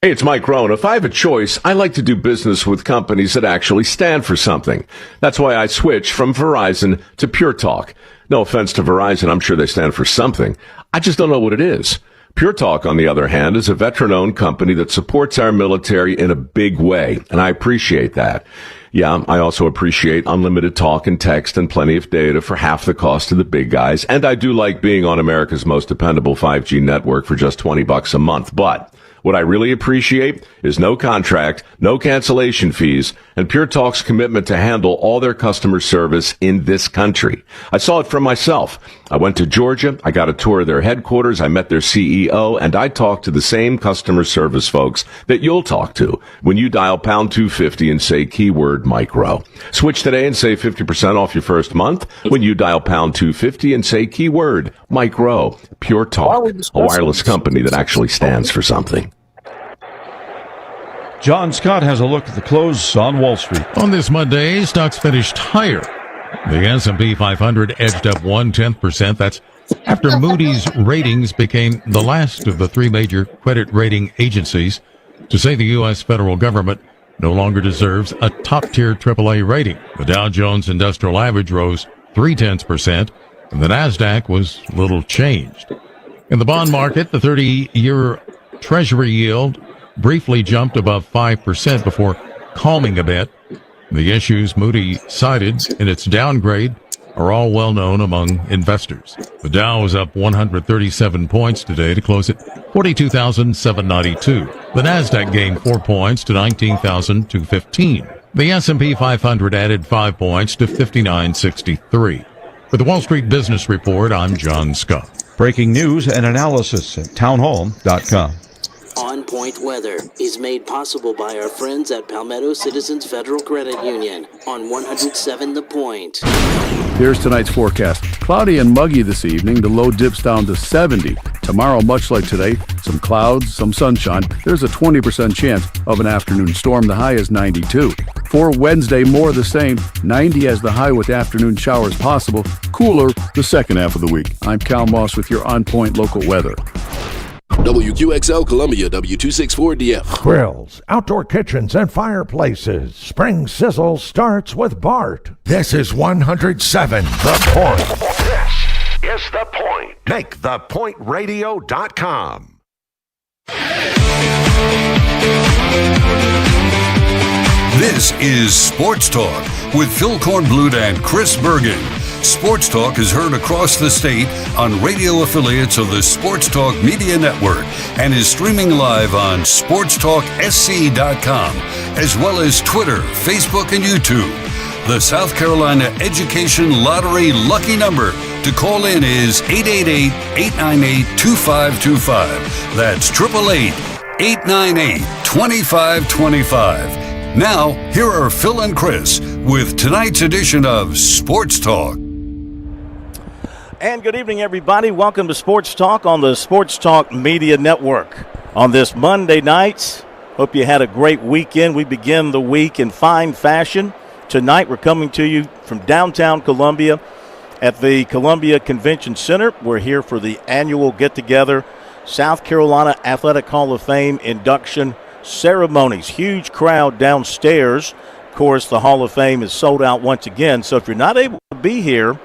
Hey, it's Mike Rohn. If I have a choice, I like to do business with companies that actually stand for something. That's why I switched from Verizon to Pure Talk. No offense to Verizon, I'm sure they stand for something. I just don't know what it is. Pure Talk, on the other hand, is a veteran-owned company that supports our military in a big way, and I appreciate that. Yeah, I also appreciate unlimited talk and text and plenty of data for half the cost of the big guys, and I do like being on America's most dependable 5G network for just $20 a month, but what I really appreciate is no contract, no cancellation fees, and Pure Talk's commitment to handle all their customer service in this country. I saw it for myself. I went to Georgia, I got a tour of their headquarters, I met their CEO, and I talked to the same customer service folks that you'll talk to when you dial pound 250 and say keyword micro. Switch today and save 50% off your first month when you dial pound 250 and say keyword micro. Pure Talk, a wireless company that actually stands for something. John Scott has a look at the close on Wall Street. On this Monday, stocks finished higher. The S&P 500 edged up 0.1%. That's after Moody's Ratings became the last of the three major credit rating agencies to say the U.S. federal government no longer deserves a top-tier AAA rating. The Dow Jones Industrial Average rose 0.3%, and the NASDAQ was little changed. In the bond market, the 30-year Treasury yield briefly jumped above 5% before calming a bit. The issues Moody cited in its downgrade are all well known among investors. The Dow was up 137 points today to close at 42,792. The NASDAQ gained 4 points to 19,215. The S&P 500 added 5 points to 5963. For the Wall Street Business Report, I'm John Scott. Breaking news and analysis at townhall.com. On Point Weather is made possible by our friends at Palmetto Citizens Federal Credit Union on 107 The Point. Here's tonight's forecast. Cloudy and muggy this evening. The low dips down to 70. Tomorrow, much like today, some clouds, some sunshine. There's a 20% chance of an afternoon storm. The high is 92. For Wednesday, more of the same. 90 as the high with afternoon showers possible. Cooler the second half of the week. I'm Cal Moss with your On Point local weather. WQXL Columbia, W264DF. Grills, outdoor kitchens, and fireplaces. Spring sizzle starts with Bart. This is 107 The Point. This is The Point. Make thepointradio.com. This is Sports Talk with Phil Kornblut and Chris Bergen. Sports Talk is heard across the state on radio affiliates of the Sports Talk Media Network and is streaming live on SportsTalkSC.com, as well as Twitter, Facebook, and YouTube. The South Carolina Education Lottery lucky number to call in is 888-898-2525. That's 888-898-2525. Now, here are Phil and Chris with tonight's edition of Sports Talk. And good evening, everybody. Welcome to Sports Talk on the Sports Talk Media Network. On this Monday night, hope you had a great weekend. We begin the week in fine fashion. Tonight, we're coming to you from downtown Columbia at the Columbia Convention Center. We're here for the annual get-together, South Carolina Athletic Hall of Fame induction ceremonies. Huge crowd downstairs. Of course, the Hall of Fame is sold out once again. So if you're not able to be here,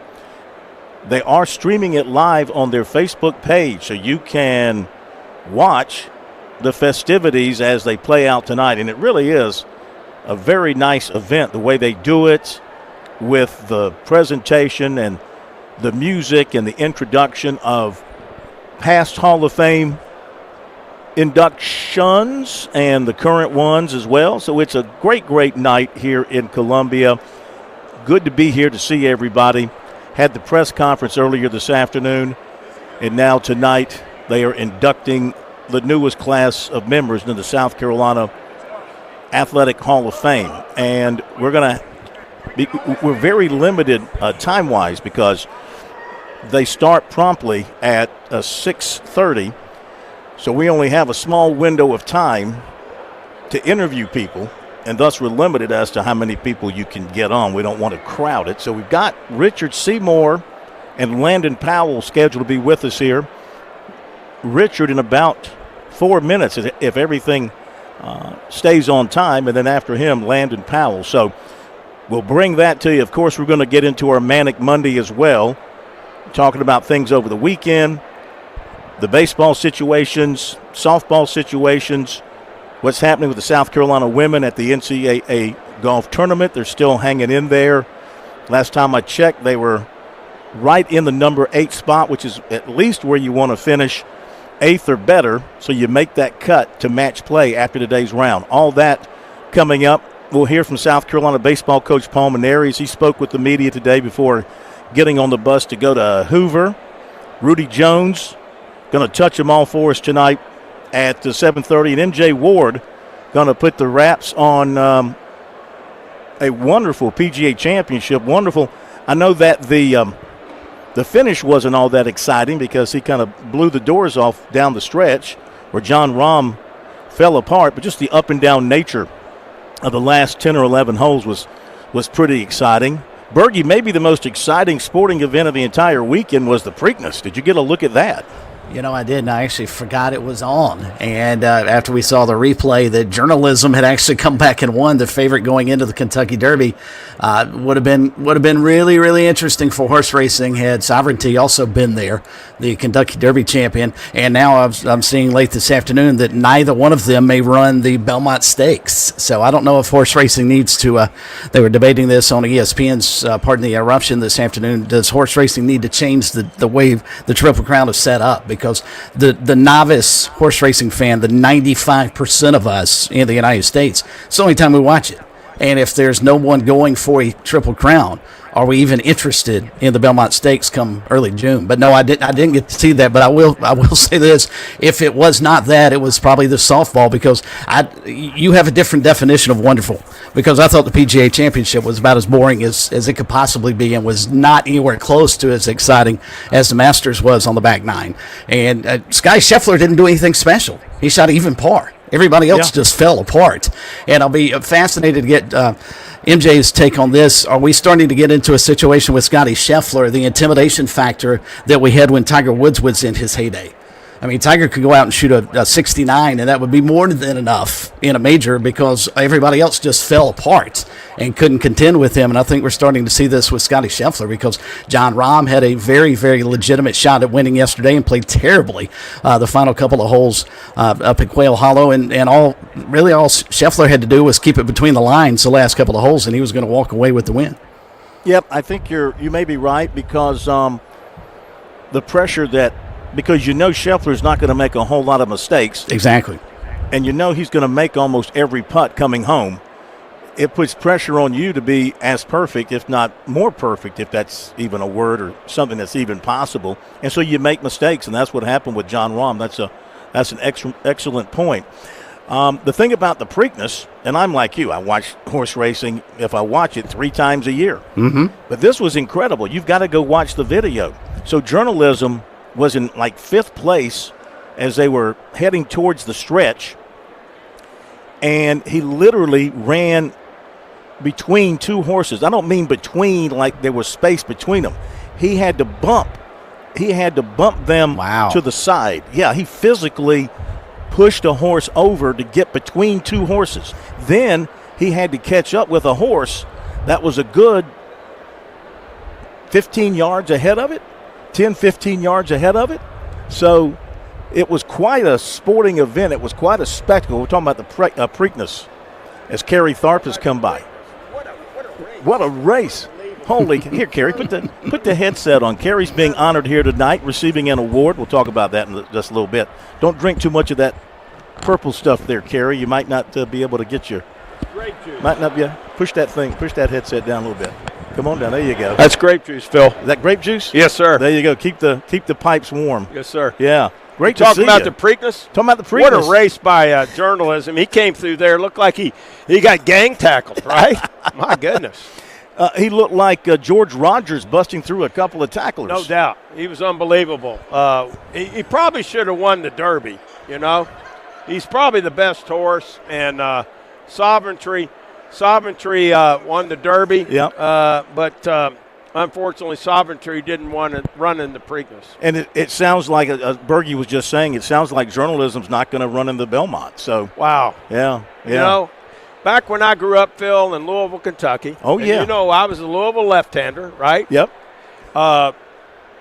they are streaming it live on their Facebook page, so you can watch the festivities as they play out tonight. And it really is a very nice event, the way they do it with the presentation and the music and the introduction of past Hall of Fame inductions and the current ones as well. So it's a great, great night here in Columbia. Good to be here to see everybody. Had the press conference earlier this afternoon, and now tonight they are inducting the newest class of members into the South Carolina Athletic Hall of Fame. And we're very limited time-wise because they start promptly at 6:30, so we only have a small window of time to interview people. And thus we're limited as to how many people you can get on. We don't want to crowd it. So we've got Richard Seymour and Landon Powell scheduled to be with us here. Richard, in about 4 minutes, if everything stays on time, and then after him, Landon Powell. So we'll bring that to you. Of course, we're going to get into our Manic Monday as well, talking about things over the weekend, the baseball situations, softball situations, what's happening with the South Carolina women at the NCAA golf tournament. They're still hanging in there. Last time I checked, they were right in the number 8 spot, which is at least where you want to finish, 8th or better, so you make that cut to match play after today's round. All that coming up. We'll hear from South Carolina baseball coach Paul Mainieri. He spoke with the media today before getting on the bus to go to Hoover. Rudy Jones going to touch them all for us tonight at 7:30. And MJ Ward going to put the wraps on a wonderful PGA championship. Wonderful. I know that the finish wasn't all that exciting because he kind of blew the doors off down the stretch where John Rahm fell apart, but just the up and down nature of the last 10 or 11 holes was pretty exciting. Bergie, maybe the most exciting sporting event of the entire weekend was the Preakness. Did you get a look at that? You know, I didn't. I actually forgot it was on. And after we saw the replay, that journalism had actually come back and won. The favorite going into the Kentucky Derby would have been really, really interesting for horse racing. Had Sovereignty also been there, the Kentucky Derby champion. And now I'm seeing late this afternoon that neither one of them may run the Belmont Stakes. So I don't know if horse racing needs to. They were debating this on ESPN's Pardon the Interruption this afternoon. Does horse racing need to change the way the Triple Crown is set up? Because the novice horse racing fan, the 95% of us in the United States, it's the only time we watch it. And if there's no one going for a Triple Crown, are we even interested in the Belmont Stakes come early June? But no, I didn't get to see that. But I will say this: if it was not that, it was probably the softball, because you have a different definition of wonderful. Because I thought the PGA Championship was about as boring as it could possibly be, and was not anywhere close to as exciting as the Masters was on the back nine. And Sky Scheffler didn't do anything special. He shot even par. Everybody else just fell apart. And I'll be fascinated to get MJ's take on this. Are we starting to get into a situation with Scotty Scheffler, the intimidation factor that we had when Tiger Woods was in his heyday? I mean, Tiger could go out and shoot a 69, and that would be more than enough in a major, because everybody else just fell apart and couldn't contend with him. And I think we're starting to see this with Scotty Scheffler, because John Rahm had a very, very legitimate shot at winning yesterday and played terribly the final couple of holes up at Quail Hollow. And all Scheffler had to do was keep it between the lines the last couple of holes, and he was going to walk away with the win. Yep, I think you may be right, because the pressure that, because Scheffler's not going to make a whole lot of mistakes. Exactly. And he's going to make almost every putt coming home. It puts pressure on you to be as perfect, if not more perfect, if that's even a word or something that's even possible. And so you make mistakes, and that's what happened with John Rahm. That's an excellent point. The thing about the Preakness, and I'm like you, I watch horse racing, if I watch it 3 times a year. Mm-hmm. But this was incredible. You've got to go watch the video. So journalism was in like 5th place as they were heading towards the stretch, and he literally ran between 2 horses. I don't mean between like there was space between them. He had to bump them to the side. Yeah, he physically pushed a horse over to get between 2 horses. Then he had to catch up with a horse that was a good 15 yards ahead of it. 10, 15 yards ahead of it. So it was quite a sporting event. It was quite a spectacle. We're talking about the Preakness as Kerry Tharp has come by. What a race. Holy, here, Kerry, put the headset on. Kerry's being honored here tonight, receiving an award. We'll talk about that in just a little bit. Don't drink too much of that purple stuff there, Kerry. You might not be able to get your grape juice. Might not be. Push that headset down a little bit. Come on down. There you go. That's grape juice, Phil. Is that grape juice? Yes, sir. There you go. Keep the pipes warm. Yes, sir. Yeah. Great to see you. Talking about the Preakness? Talking about the Preakness. What a race by journalism. He came through there. Looked like he got gang tackled, right? My goodness. He looked like George Rogers busting through a couple of tacklers. No doubt. He was unbelievable. He probably should have won the Derby, He's probably the best horse, and Sovereignty won the Derby. Yep. But unfortunately, Sovereignty didn't want to run in the Preakness. And it sounds like, Bergie was just saying, it sounds like journalism's not going to run in the Belmont. So wow. Yeah. You know, back when I grew up, Phil, in Louisville, Kentucky. Oh, yeah. You know, I was a Louisville left-hander, right? Yep.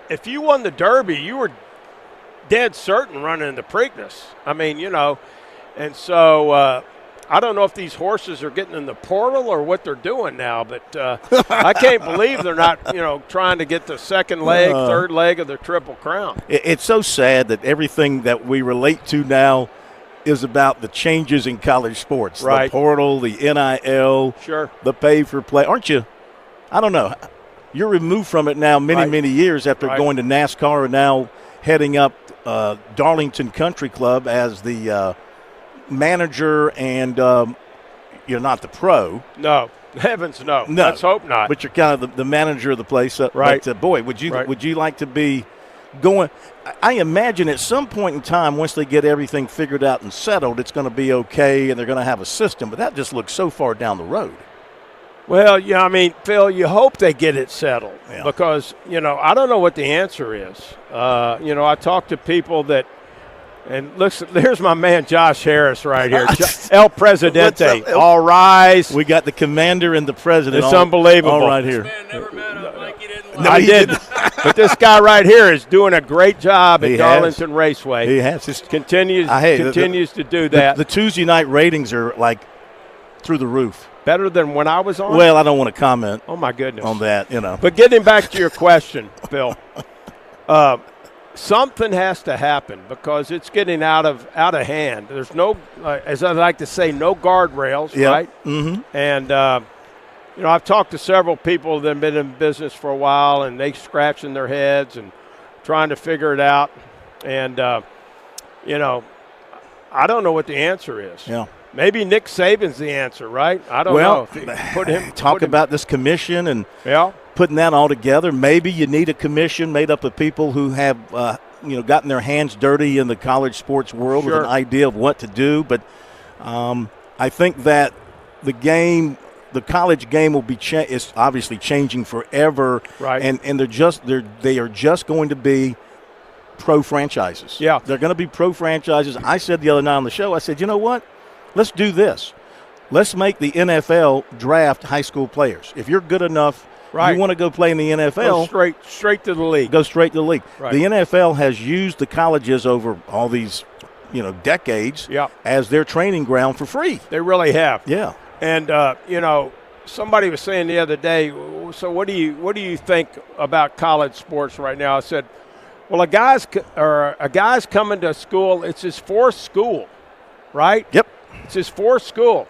If you won the Derby, you were dead certain running in the Preakness. I mean, you know, and so I don't know if these horses are getting in the portal or what they're doing now, but I can't believe they're not, you know, trying to get the second leg, third leg of the Triple Crown. It's so sad that everything that we relate to now is about the changes in college sports. Right. The portal, the NIL, sure, the pay-for-play. Aren't you? I don't know. You're removed from it now many years after going to NASCAR and now heading up Darlington Country Club as the manager and you're not the pro. No, heavens no. Let's hope not. But you're kind of the manager of the place. Right. But, boy, would you like to be going – I imagine at some point in time, once they get everything figured out and settled, it's going to be okay and they're going to have a system. But that just looks so far down the road. Well, yeah, I mean, Phil, you hope they get it settled because, you know, I don't know what the answer is. You know, I talk to people that, and listen, there's my man Josh Harris right here. El Presidente. All rise. We got the commander and the president. It's unbelievable. All right here. No, I didn't. But this guy right here is doing a great job at Darlington Raceway. He has. Continues to do that. The Tuesday night ratings are like through the roof. Better than when I was on? Well, I don't want to comment. Oh, my goodness. On that, you know. But getting back to your question, Phil, something has to happen because it's getting out of hand. There's no, as I like to say, no guardrails, right? Mm-hmm. And, you know, I've talked to several people that have been in business for a while, and they scratching their heads and trying to figure it out. And, you know, I don't know what the answer is. Yeah. Maybe Nick Saban's the answer, right? I don't know. Talk about this commission and yeah. putting that all together. Maybe you need a commission made up of people who have, you know, gotten their hands dirty in the college sports world with an idea of what to do. But I think that the college game will be is obviously changing forever, right? And they are just going to be pro franchises. Yeah, they're going to be pro franchises. I said the other night on the show, I said, you know what? Let's do this. Let's make the NFL draft high school players. If you're good enough, you want to go play in the NFL. Go straight to the league. Go straight to the league. Right. The NFL has used the colleges over all these, you know, decades as their training ground for free. They really have. Yeah. And you know, somebody was saying the other day, so what do you think about college sports right now? I said, well, a guy's coming to school. It's his fourth school, right? Yep. It's his fourth school.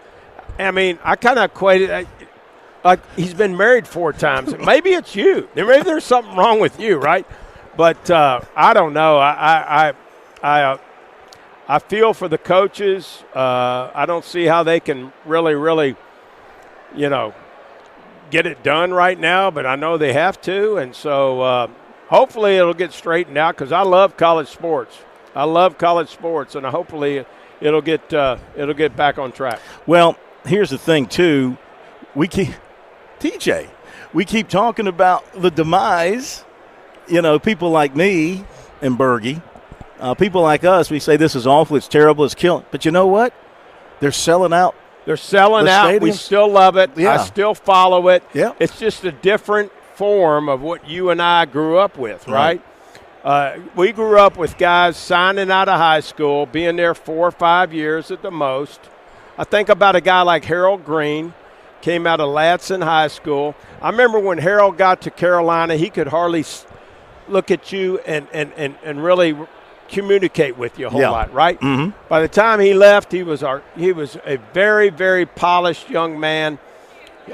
I mean, I kind of equate it like he's been married 4 times. Maybe it's you. Maybe there's something wrong with you, right? But I don't know. I feel for the coaches. I don't see how they can really, you know, get it done right now. But I know they have to, and so hopefully it'll get straightened out because I love college sports. I love college sports, and hopefully it'll get back on track. Well, here's the thing too, we keep talking about the demise. You know, people like me and Bergie, people like us, we say this is awful, it's terrible, it's killing. But you know what? They're selling out. They're selling out. Stadiums. We still love it. Yeah. I still follow it. Yeah. It's just a different form of what you and I grew up with, right? We grew up with guys signing out of high school, being there 4 or 5 years at the most. I think about a guy like Harold Green, came out of Ladson High School. I remember when Harold got to Carolina, he could hardly look at you and really communicate with you a whole lot, right? Mm-hmm. By the time he left, he was a very, very polished young man.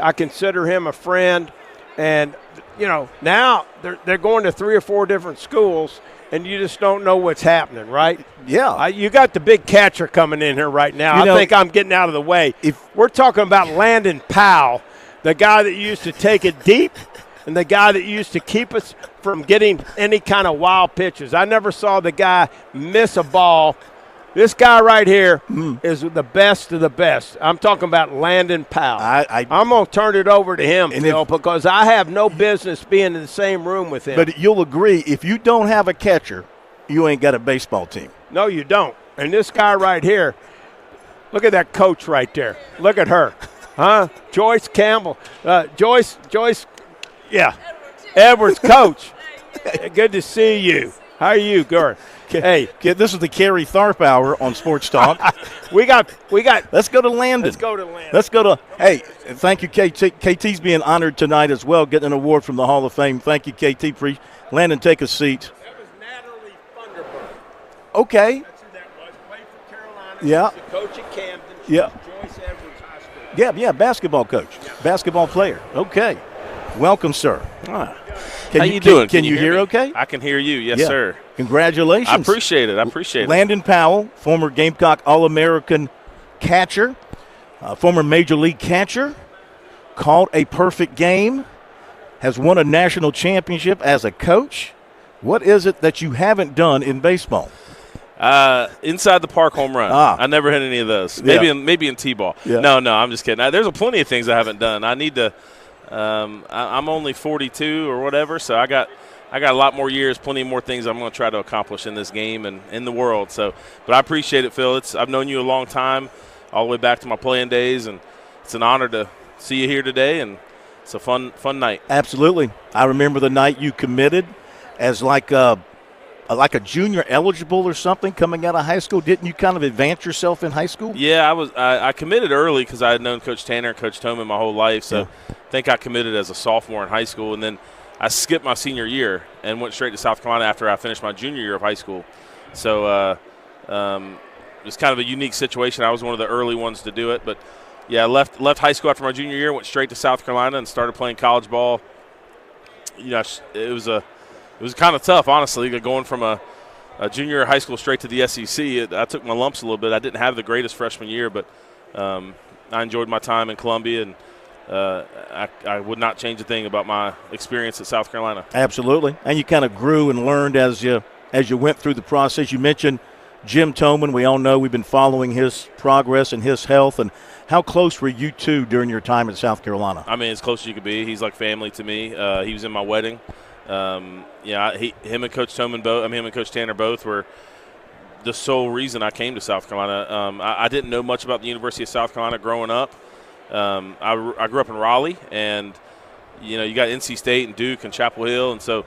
I consider him a friend, and you know, now they're going to 3 or 4 different schools, and you just don't know what's happening, right? Yeah. You got the big catcher coming in here right now. I think I'm getting out of the way. If we're talking about Landon Powell, the guy that used to take it deep and the guy that used to keep us from getting any kind of wild pitches. I never saw the guy miss a ball This guy right here is the best of the best. I'm talking about Landon Powell. I'm going to turn it over to him, Phil, because I have no business being in the same room with him. But you'll agree, if you don't have a catcher, you ain't got a baseball team. No, you don't. And this guy right here, look at that coach right there. Look at her. Huh? Joyce Campbell. Joyce, yeah. Edwards, coach. Good to see you. How are you, Gert? Hey, this is the Kerry Tharp Hour on Sports Talk. we got. Let's go to Landon. Hey, thank you, KT. KT's being honored tonight as well, getting an award from the Hall of Fame. Thank you, KT. Landon, take a seat. That was Natalie Funderburg. Okay. That's who that was. Played for Carolina. Yeah. She's the coach at Camden. She's Joyce Edwards High School. Yeah, basketball coach, basketball player. Okay. Welcome, sir. How you doing? Can you hear okay? I can hear you, yes, sir. Congratulations. I appreciate it. Landon Powell, former Gamecock All-American catcher, former Major League catcher, called a perfect game, has won a national championship as a coach. What is it that you haven't done in baseball? Inside the park home run. I never hit any of those. Maybe in T-ball. Yeah. No, I'm just kidding. There's plenty of things I haven't done. I need to I'm only 42 or whatever, so I got a lot more years, plenty more things I'm going to try to accomplish in this game and in the world. So, but I appreciate it, Phil. I've known you a long time, all the way back to my playing days, and it's an honor to see you here today, and it's a fun night. Absolutely. I remember the night you committed as like a junior eligible or something coming out of high school. Didn't you kind of advance yourself in high school? Yeah, I committed early because I had known Coach Tanner and Coach Toman my whole life. So I think I committed as a sophomore in high school, and then I skipped my senior year and went straight to South Carolina after I finished my junior year of high school. So it was kind of a unique situation. I was one of the early ones to do it. But, yeah, I left high school after my junior year, went straight to South Carolina and started playing college ball. You know, it was kind of tough, honestly, going from a junior year of high school straight to the SEC. I took my lumps a little bit. I didn't have the greatest freshman year, but I enjoyed my time in Columbia, and I would not change a thing about my experience at South Carolina. Absolutely. And you kind of grew and learned as you went through the process. You mentioned Jim Toman. We all know we've been following his progress and his health. And how close were you two during your time at South Carolina? I mean, as close as you could be. He's like family to me. He was in my wedding. Him and Coach Toman him and Coach Tanner both were the sole reason I came to South Carolina. I didn't know much about the University of South Carolina growing up. I grew up in Raleigh, and you got NC State and Duke and Chapel Hill, and so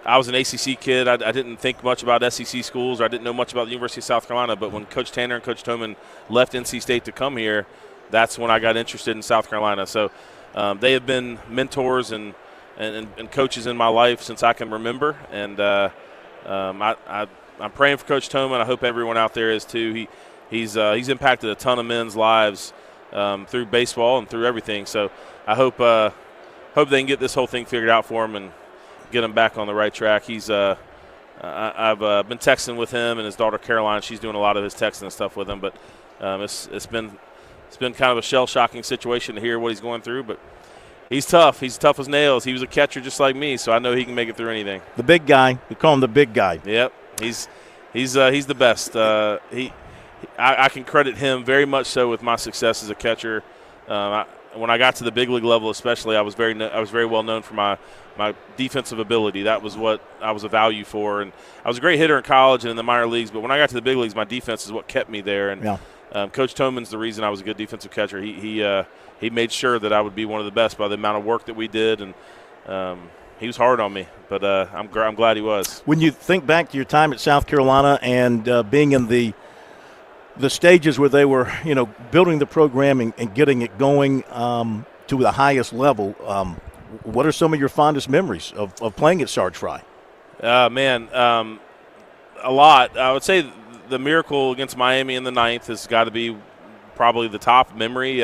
I was an ACC kid. I didn't think much about SEC schools, or I didn't know much about the University of South Carolina. But when Coach Tanner and Coach Toman left NC State to come here, that's when I got interested in South Carolina. So they have been mentors and coaches in my life since I can remember, and I'm praying for Coach Toman. I hope everyone out there is too. He's impacted a ton of men's lives through baseball and through everything. So I hope they can get this whole thing figured out for him and get him back on the right track. I've been texting with him and his daughter Caroline. She's doing a lot of his texting and stuff with him. But it's been kind of a shell-shocking situation to hear what he's going through. But he's tough. He's tough as nails. He was a catcher just like me, so I know he can make it through anything. The big guy. We call him the big guy. Yep. He's the best. I can credit him very much so with my success as a catcher. When I got to the big league level, especially, I was very well known for my defensive ability. That was what I was a value for, and I was a great hitter in college and in the minor leagues. But when I got to the big leagues, my defense is what kept me there. And Coach Toman's the reason I was a good defensive catcher. He made sure that I would be one of the best by the amount of work that we did, and he was hard on me. But I'm glad he was. When you think back to your time at South Carolina and being in the stages where they were, building the program and getting it going to the highest level, what are some of your fondest memories of playing at Sarge Fry? A lot. I would say the miracle against Miami in the ninth has got to be probably the top memory.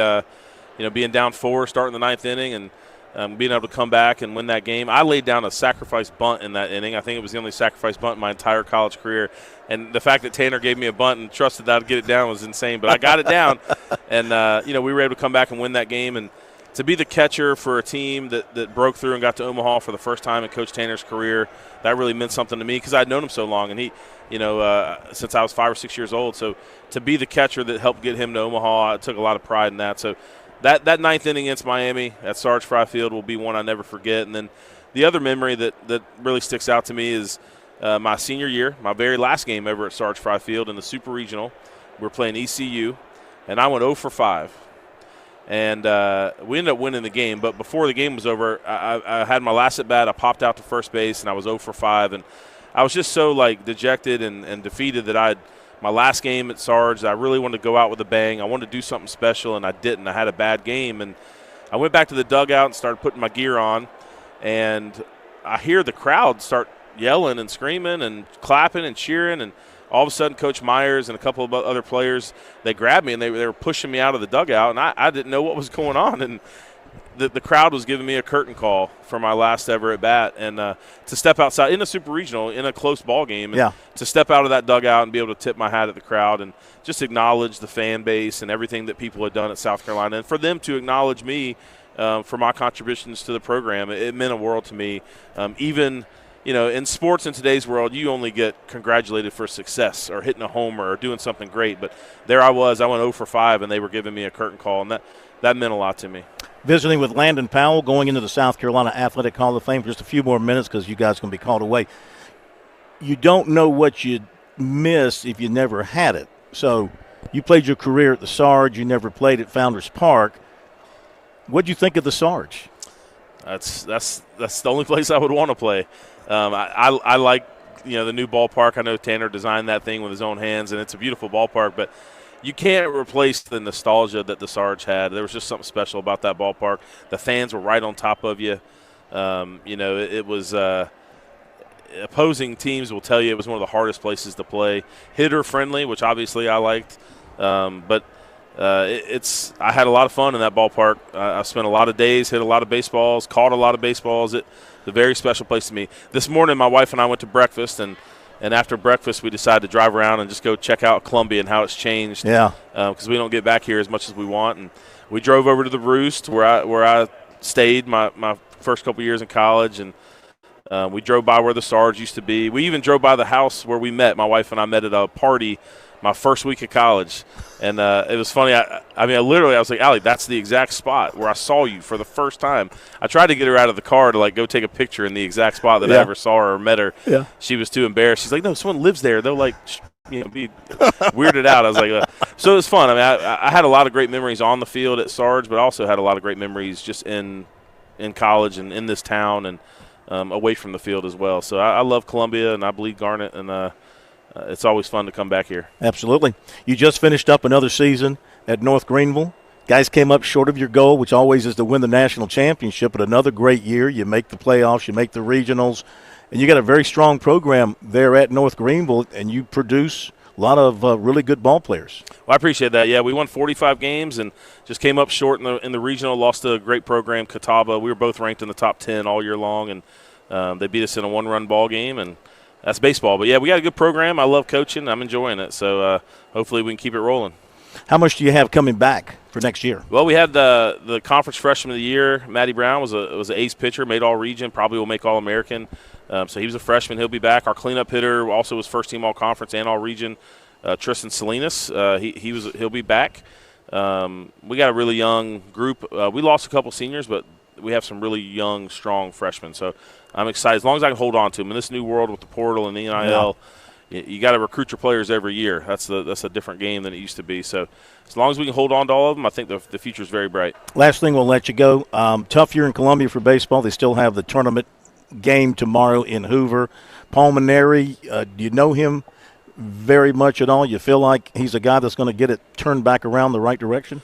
Being down 4, starting the ninth inning, and being able to come back and win that game. I laid down a sacrifice bunt in that inning. I think it was the only sacrifice bunt in my entire college career. And the fact that Tanner gave me a bunt and trusted that I'd get it down was insane. But I got it down, and we were able to come back and win that game. And to be the catcher for a team that broke through and got to Omaha for the first time in Coach Tanner's career, that really meant something to me because I'd known him so long. And since I was 5 or 6 years old. So to be the catcher that helped get him to Omaha, I took a lot of pride in that. So that ninth inning against Miami at Sarge Fry Field will be one I never forget. And then the other memory that really sticks out to me is my senior year, my very last game ever at Sarge Fry Field in the Super Regional. We were playing ECU, and I went 0 for 5. And we ended up winning the game. But before the game was over, I had my last at-bat. I popped out to first base, and I was 0 for 5. And I was just so, dejected and defeated that my last game at Sarge, I really wanted to go out with a bang. I wanted to do something special, and I didn't. I had a bad game. And I went back to the dugout and started putting my gear on. And I hear the crowd start yelling and screaming and clapping and cheering. And all of a sudden, Coach Myers and a couple of other players, they grabbed me and they were pushing me out of the dugout. And I didn't know what was going on. And the crowd was giving me a curtain call for my last ever at bat. And to step outside in a Super Regional, in a close ball game, and to step out of that dugout and be able to tip my hat at the crowd and just acknowledge the fan base and everything that people had done at South Carolina. And for them to acknowledge me for my contributions to the program, it meant a world to me. Even, in sports in today's world, you only get congratulated for success or hitting a homer or doing something great. But there I went 0 for 5, and they were giving me a curtain call, and that meant a lot to me. Visiting with Landon Powell, going into the South Carolina Athletic Hall of Fame for just a few more minutes because you guys are going to be called away. You don't know what you'd miss if you never had it. So you played your career at the Sarge. You never played at Founders Park. What did you think of the Sarge? That's the only place I would want to play. I like the new ballpark. I know Tanner designed that thing with his own hands, and it's a beautiful ballpark. But you can't replace the nostalgia that the Sarge had. There was just something special about that ballpark. The fans were right on top of you. It was opposing teams will tell you it was one of the hardest places to play. Hitter friendly, which obviously I liked, but. I had a lot of fun in that ballpark. I spent a lot of days, hit a lot of baseballs, caught a lot of baseballs. It's a very special place to me. This morning, my wife and I went to breakfast, and after breakfast, we decided to drive around and just go check out Columbia and how it's changed. Yeah. Because we don't get back here as much as we want. And we drove over to the Roost where I stayed my first couple years in college, and we drove by where the Sarge used to be. We even drove by the house where we met. My wife and I met at a party my first week of college, and it was funny. I was like, Allie, that's the exact spot where I saw you for the first time. I tried to get her out of the car to go take a picture in the exact spot that I ever saw her or met her. Yeah. She was too embarrassed. She's like, no, someone lives there. They'll be weirded out. I was like, so it was fun. I had a lot of great memories on the field at Sarge, but I also had a lot of great memories just in college and in this town and away from the field as well. So I love Columbia, and I bleed Garnet, and it's always fun to come back here. Absolutely. You just finished up another season at North Greenville. Guys came up short of your goal, which always is to win the national championship, but another great year. You make the playoffs, you make the regionals, and you got a very strong program there at North Greenville, and you produce a lot of really good ball players. Well, I appreciate that. Yeah, we won 45 games and just came up short in the regional, lost to a great program, Catawba. We were both ranked in the top 10 all year long, and they beat us in a one-run ball game, and that's baseball. But, yeah, we got a good program. I love coaching. I'm enjoying it. So hopefully we can keep it rolling. How much do you have coming back for next year? Well, we had the conference freshman of the year. Matty Brown was an ace pitcher, made all-region, probably will make All-American. So he was a freshman. He'll be back. Our cleanup hitter also was first-team all-conference and all-region. Tristan Salinas, he'll be back. We got a really young group. We lost a couple seniors, but we have some really young, strong freshmen. So I'm excited. As long as I can hold on to them in this new world with the portal and the NIL, you got to recruit your players every year. That's a different game than it used to be. So as long as we can hold on to all of them, I think the future is very bright. Last thing, we'll let you go. Tough year in Columbia for baseball. They still have the tournament game tomorrow in Hoover. Paul Maneri, do you know him very much at all? You feel like he's a guy that's going to get it turned back around the right direction?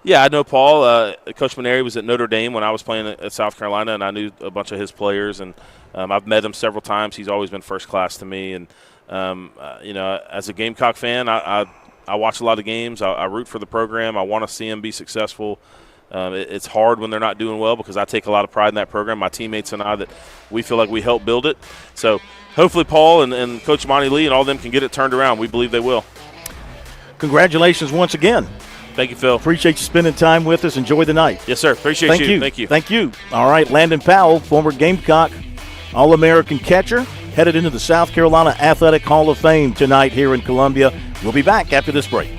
Yeah, I know Paul. Coach Maneri was at Notre Dame when I was playing at South Carolina, and I knew a bunch of his players. And I've met him several times. He's always been first class to me. And as a Gamecock fan, I watch a lot of games. I root for the program. I want to see them be successful. It's hard when they're not doing well because I take a lot of pride in that program. My teammates and I, that we feel like we helped build it. So hopefully Paul and Coach Monty Lee and all of them can get it turned around. We believe they will. Congratulations once again. Thank you, Phil. Appreciate you spending time with us. Enjoy the night. Yes, sir. Appreciate you. Thank you. Thank you. All right, Landon Powell, former Gamecock All-American catcher, headed into the South Carolina Athletic Hall of Fame tonight here in Columbia. We'll be back after this break.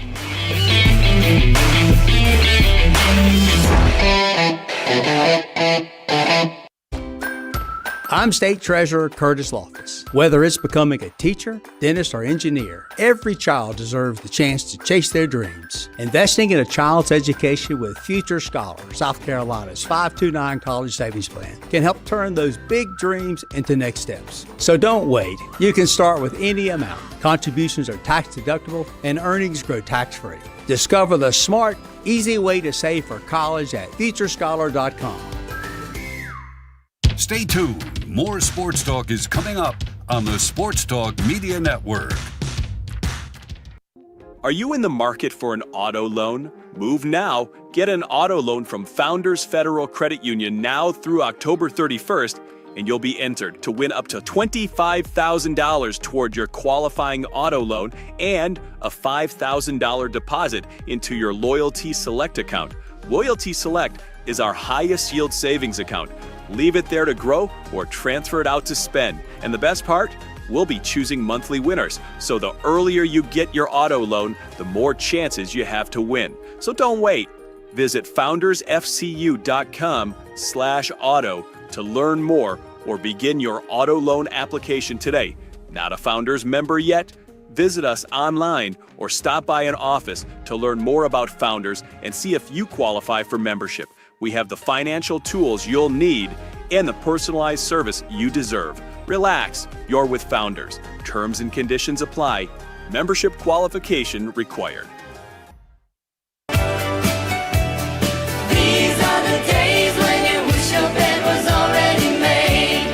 I'm State Treasurer Curtis Loftus. Whether it's becoming a teacher, dentist, or engineer, every child deserves the chance to chase their dreams. Investing in a child's education with Future Scholar, South Carolina's 529 College Savings Plan, can help turn those big dreams into next steps. So don't wait. You can start with any amount. Contributions are tax deductible and earnings grow tax-free. Discover the smart, easy way to save for college at futurescholar.com. Stay tuned. More Sports Talk is coming up on the Sports Talk Media Network. Are you in the market for an auto loan? Move now. Get an auto loan from Founders Federal Credit Union now through October 31st, and you'll be entered to win up to $25,000 toward your qualifying auto loan and a $5,000 deposit into your Loyalty Select account. Loyalty Select is our highest yield savings account. Leave it there to grow or transfer it out to spend. And the best part? We'll be choosing monthly winners. So the earlier you get your auto loan, the more chances you have to win. So don't wait. Visit foundersfcu.com/auto to learn more or begin your auto loan application today. Not a Founders member yet? Visit us online or stop by an office to learn more about Founders and see if you qualify for membership. We have the financial tools you'll need and the personalized service you deserve. Relax, you're with Founders. Terms and conditions apply. Membership qualification required. These are the days when you wish your bed was already made.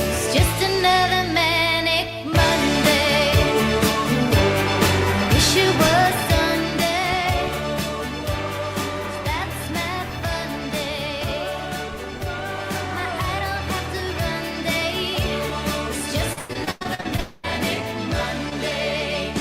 It's just another manic Monday. Wish it was Sunday. That's my fun day. I don't have to run day. It's just another manic Monday.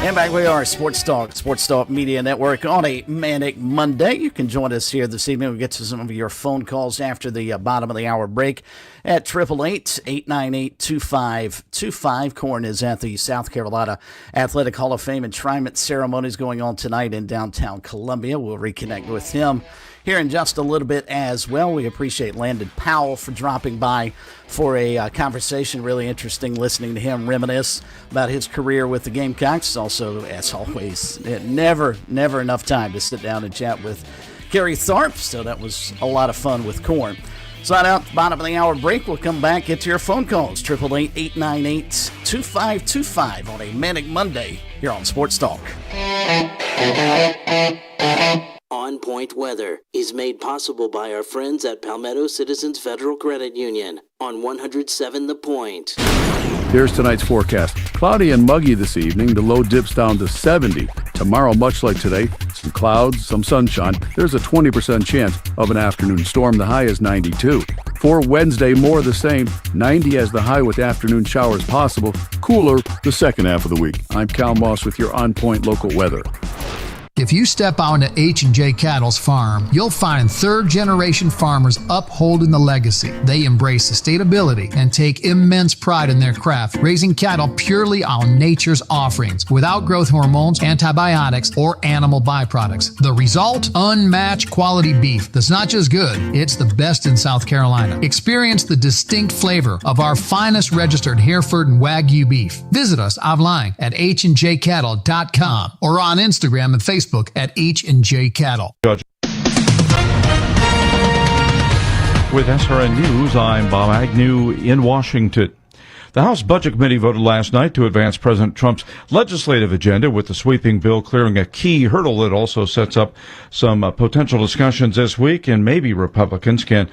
And back we are, Sports Talk Media Network on a Manic Monday. You can join us here this evening. We'll get to some of your phone calls after the bottom of the hour break at 888-898-2525. Corn is at the South Carolina Athletic Hall of Fame enshrinement ceremonies going on tonight in downtown Columbia. We'll reconnect with him here in just a little bit as well. We appreciate Landon Powell for dropping by for a conversation. Really interesting listening to him reminisce about his career with the Gamecocks. Also, as always, never enough time to sit down and chat with Gary Tharp, so that was a lot of fun with Corn. Sign out, bottom of the hour break. We'll come back, get to your phone calls, 888-898-2525 on a Manic Monday here on Sports Talk. On Point Weather is made possible by our friends at Palmetto Citizens Federal Credit Union on 107 The Point. Here's tonight's forecast. Cloudy and muggy this evening. The low dips down to 70. Tomorrow, much like today, some clouds, some sunshine. There's a 20% chance of an afternoon storm. The high is 92. For Wednesday, more of the same. 90 as the high with afternoon showers possible. Cooler the second half of the week. I'm Cal Moss with your On Point local weather. If you step onto H&J Cattle's farm, you'll find third-generation farmers upholding the legacy. They embrace sustainability and take immense pride in their craft, raising cattle purely on nature's offerings, without growth hormones, antibiotics, or animal byproducts. The result? Unmatched quality beef that's not just good, it's the best in South Carolina. Experience the distinct flavor of our finest registered Hereford and Wagyu beef. Visit us online at hdjcattle.com or on Instagram and Facebook at H&J Cattle. With SRN News, I'm Bob Agnew in Washington. The House Budget Committee voted last night to advance President Trump's legislative agenda, with the sweeping bill clearing a key hurdle that also sets up some potential discussions this week, and maybe Republicans can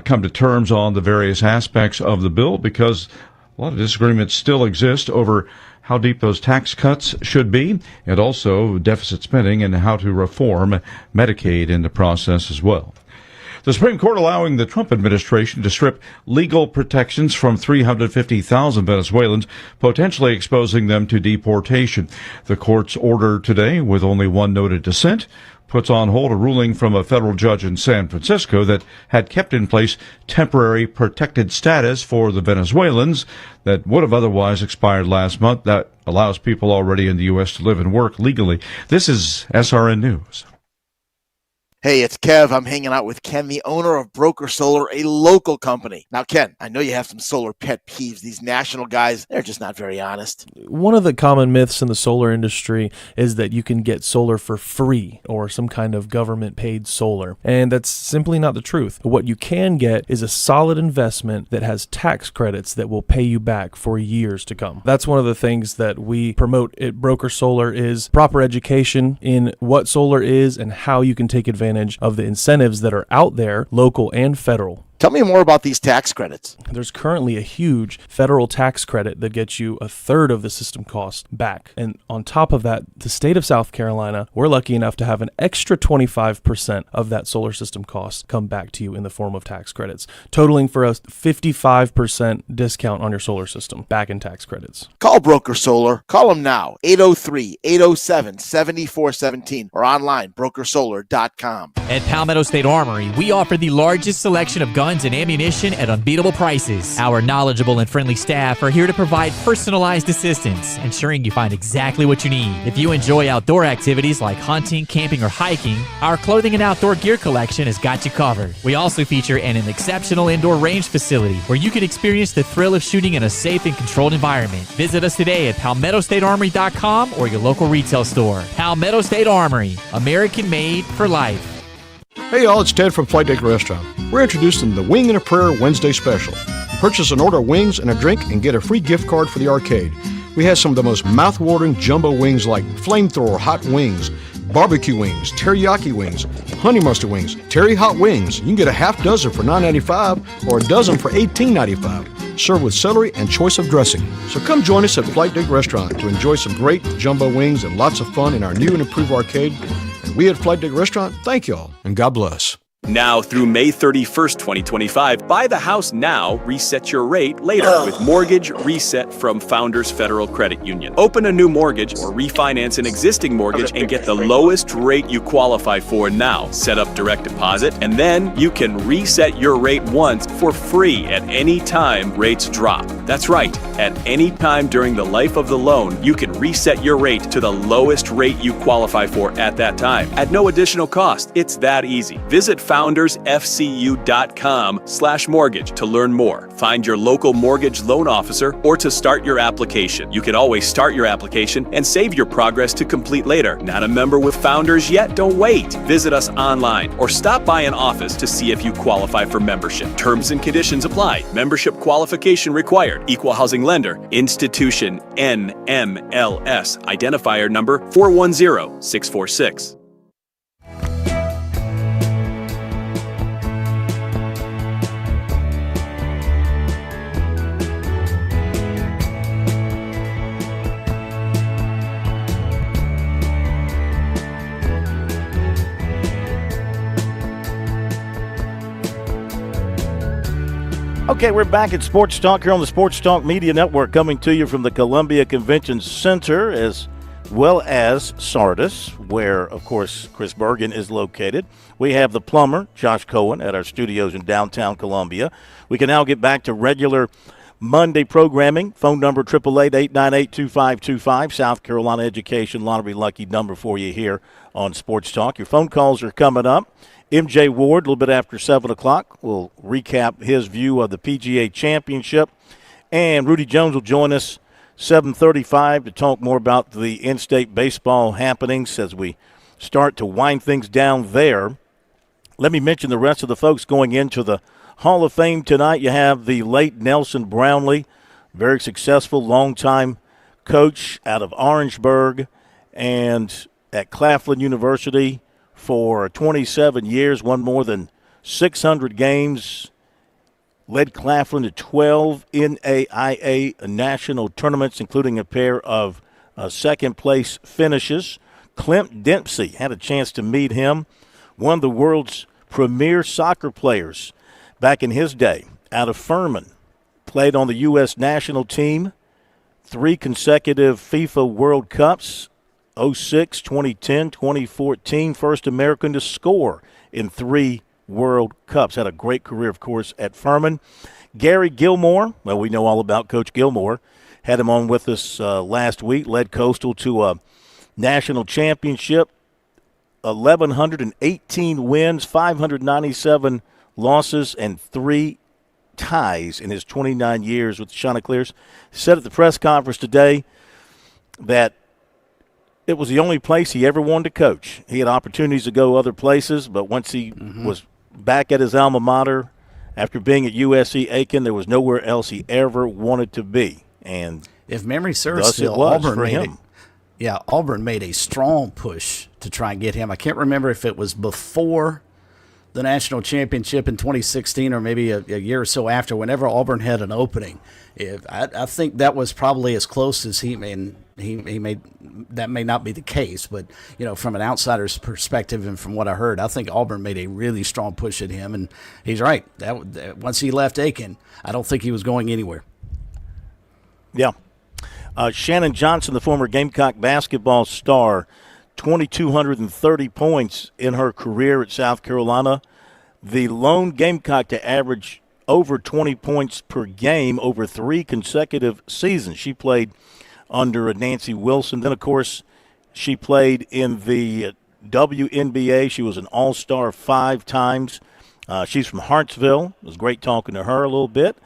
come to terms on the various aspects of the bill, because a lot of disagreements still exist over how deep those tax cuts should be, and also deficit spending and how to reform Medicaid in the process as well. The Supreme Court allowing the Trump administration to strip legal protections from 350,000 Venezuelans, potentially exposing them to deportation. The court's order today, with only one noted dissent, puts on hold a ruling from a federal judge in San Francisco that had kept in place temporary protected status for the Venezuelans that would have otherwise expired last month. That allows people already in the U.S. to live and work legally. This is SRN News. Hey, it's Kev. I'm hanging out with Ken, the owner of Broker Solar, a local company. Now, Ken, I know you have some solar pet peeves. These national guys, they're just not very honest. One of the common myths in the solar industry is that you can get solar for free or some kind of government-paid solar, and that's simply not the truth. What you can get is a solid investment that has tax credits that will pay you back for years to come. That's one of the things that we promote at Broker Solar is proper education in what solar is and how you can take advantage of the incentives that are out there, local and federal. Tell me more about these tax credits. There's currently a huge federal tax credit that gets you a third of the system cost back. And on top of that, the state of South Carolina, we're lucky enough to have an extra 25% of that solar system cost come back to you in the form of tax credits, totaling for a 55% discount on your solar system back in tax credits. Call Broker Solar. Call them now, 803-807-7417 or online, brokersolar.com. At Palmetto State Armory, we offer the largest selection of guns and ammunition at unbeatable prices. Our knowledgeable and friendly staff are here to provide personalized assistance, ensuring you find exactly what you need. If you enjoy outdoor activities like hunting, camping, or hiking, our clothing and outdoor gear collection has got you covered. We also feature an exceptional indoor range facility where you can experience the thrill of shooting in a safe and controlled environment. Visit us today at PalmettoStateArmory.com or your local retail store. Palmetto State Armory, American made for life. Hey y'all, it's Ted from Flight Deck Restaurant. We're introducing the Wing and a Prayer Wednesday special. Purchase an order of wings and a drink and get a free gift card for the arcade. We have some of the most mouth-watering jumbo wings like flamethrower hot wings, barbecue wings, teriyaki wings, honey mustard wings, terry hot wings. You can get a half dozen for $9.95 or a dozen for $18.95. Served with celery and choice of dressing. So come join us at Flight Deck Restaurant to enjoy some great jumbo wings and lots of fun in our new and improved arcade. And we at Flight Deck Restaurant thank y'all and God bless. Now through May 31st, 2025, buy the house now, reset your rate later with Mortgage Reset from Founders Federal Credit Union. Open a new mortgage or refinance an existing mortgage and get the lowest rate you qualify for now. Set up direct deposit and then you can reset your rate once for free at any time rates drop. That's right, at any time during the life of the loan, you can reset your rate to the lowest rate you qualify for at that time at no additional cost. It's that easy. Visit foundersfcu.com/mortgage to learn more. Find your local mortgage loan officer or to start your application. You can always start your application and save your progress to complete later. Not a member with Founders yet? Don't wait. Visit us online or stop by an office to see if you qualify for membership. Terms and conditions apply. Membership qualification required. Equal housing lender. Institution NMLS. Identifier number 410646. Okay, we're back at Sports Talk here on the Sports Talk Media Network, coming to you from the Columbia Convention Center as well as Sardis, where, of course, Chris Bergen is located. We have the plumber, Josh Cohen, at our studios in downtown Columbia. We can now get back to regular Monday programming. Phone number 888-898-2525, South Carolina Education Lottery Lucky number for you here on Sports Talk. Your phone calls are coming up. MJ Ward, a little bit after 7 o'clock, will recap his view of the PGA Championship. And Rudy Jones will join us 7:35 to talk more about the in-state baseball happenings as we start to wind things down there. Let me mention the rest of the folks going into the Hall of Fame tonight. You have the late Nelson Brownlee, very successful longtime coach out of Orangeburg and at Claflin University for 27 years, won more than 600 games, led Claflin to 12 NAIA national tournaments, including a pair of second-place finishes. Clint Dempsey had a chance to meet him, one of the world's premier soccer players back in his day out of Furman. Played on the U.S. national team, 3 consecutive FIFA World Cups, 06, 2010, 2014, first American to score in 3 World Cups. Had a great career, of course, at Furman. Gary Gilmore, well, we know all about Coach Gilmore. Had him on with us last week, led Coastal to a national championship, 1,118 wins, 597 losses, and 3 ties in his 29 years with the Chanticleers. Said at the press conference today that it was the only place he ever wanted to coach. He had opportunities to go other places, but once he was back at his alma mater after being at USC Aiken, there was nowhere else he ever wanted to be. And if memory serves, thus it was for him. Auburn made a strong push to try and get him. I can't remember if it was before the national championship in 2016 or maybe a year or so after, whenever Auburn had an opening. I think that was probably as close as he made. That may not be the case, but from an outsider's perspective and from what I heard, I think Auburn made a really strong push at him, and he's right. That once he left Aiken, I don't think he was going anywhere. Yeah. Shannon Johnson, the former Gamecock basketball star, 2,230 points in her career at South Carolina. The lone Gamecock to average over 20 points per game over 3 consecutive seasons. She played under Nancy Wilson. Then, of course, she played in the WNBA. She was an all-star 5 times. She's from Hartsville. It was great talking to her a little bit.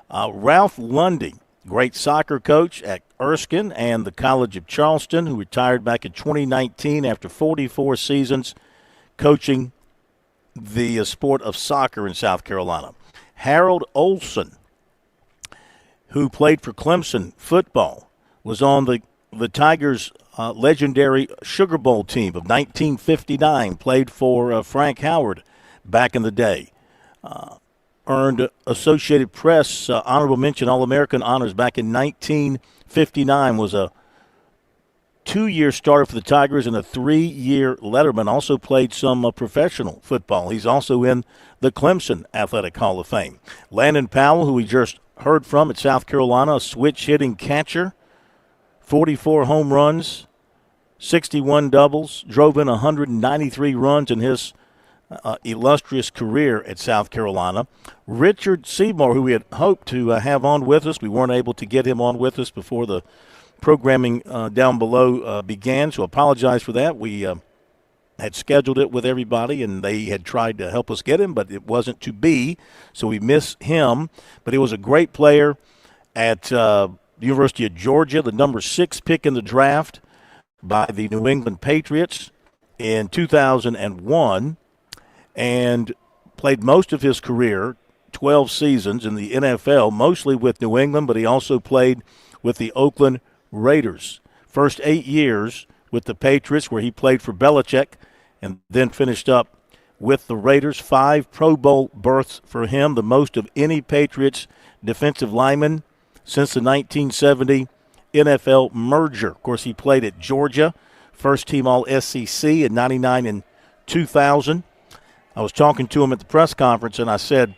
Ralph Lundy, great soccer coach at Erskine and the College of Charleston, who retired back in 2019 after 44 seasons coaching the sport of soccer in South Carolina. Harold Olson, who played for Clemson football, was on the Tigers' legendary Sugar Bowl team of 1959, played for Frank Howard back in the day. Earned Associated Press honorable mention All-American honors back in 1959, was a 2-year starter for the Tigers and a 3-year letterman. Also played some professional football. He's also in the Clemson Athletic Hall of Fame. Landon Powell, who we just heard from at South Carolina, a switch-hitting catcher, 44 home runs, 61 doubles, drove in 193 runs in his illustrious career at South Carolina. Richard Seymour, who we had hoped to have on with us. We weren't able to get him on with us before the programming down below began, so apologize for that. We had scheduled it with everybody, and they had tried to help us get him, but it wasn't to be, so we miss him. But he was a great player at the University of Georgia, the number 6 pick in the draft by the New England Patriots in 2001, and played most of his career, 12 seasons in the NFL, mostly with New England, but he also played with the Oakland Raiders. First 8 years with the Patriots, where he played for Belichick, and then finished up with the Raiders. 5 Pro Bowl berths for him, the most of any Patriots defensive lineman since the 1970 NFL merger. Of course, he played at Georgia, first team All-SEC in 99 and 2000. I was talking to him at the press conference, and I said,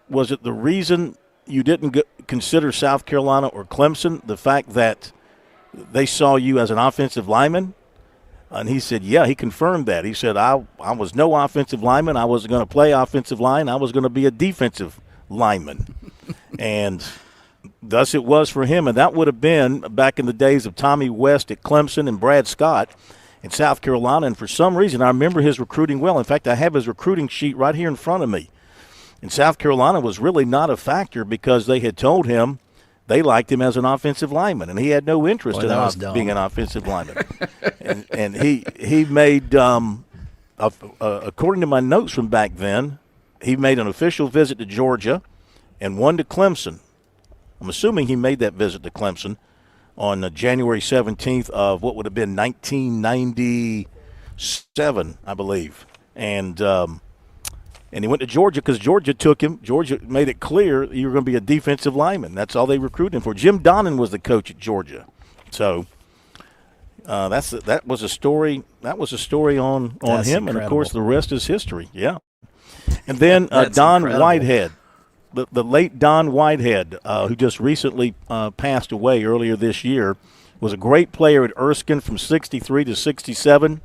was it the reason you didn't consider South Carolina or Clemson, the fact that they saw you as an offensive lineman? And he said, yeah, he confirmed that. He said, I was no offensive lineman. I wasn't going to play offensive line. I was going to be a defensive lineman. And thus it was for him. And that would have been back in the days of Tommy West at Clemson and Brad Scott in South Carolina. And for some reason, I remember his recruiting well. In fact, I have his recruiting sheet right here in front of me. And South Carolina was really not a factor because they had told him they liked him as an offensive lineman, and he had no interest in being an offensive lineman. and he made, according to my notes from back then, he made an official visit to Georgia and one to Clemson. I'm assuming he made that visit to Clemson on January 17th of what would have been 1997, I believe. And he went to Georgia because Georgia took him. Georgia made it clear you were going to be a defensive lineman. That's all they recruited him for. Jim Donnan was the coach at Georgia. So That was a story. That was a story on That's him, and of course incredible. the rest is history. Yeah. And then That's Don incredible. Whitehead, the late Don Whitehead, who just recently passed away earlier this year, was a great player at Erskine from '63 to '67.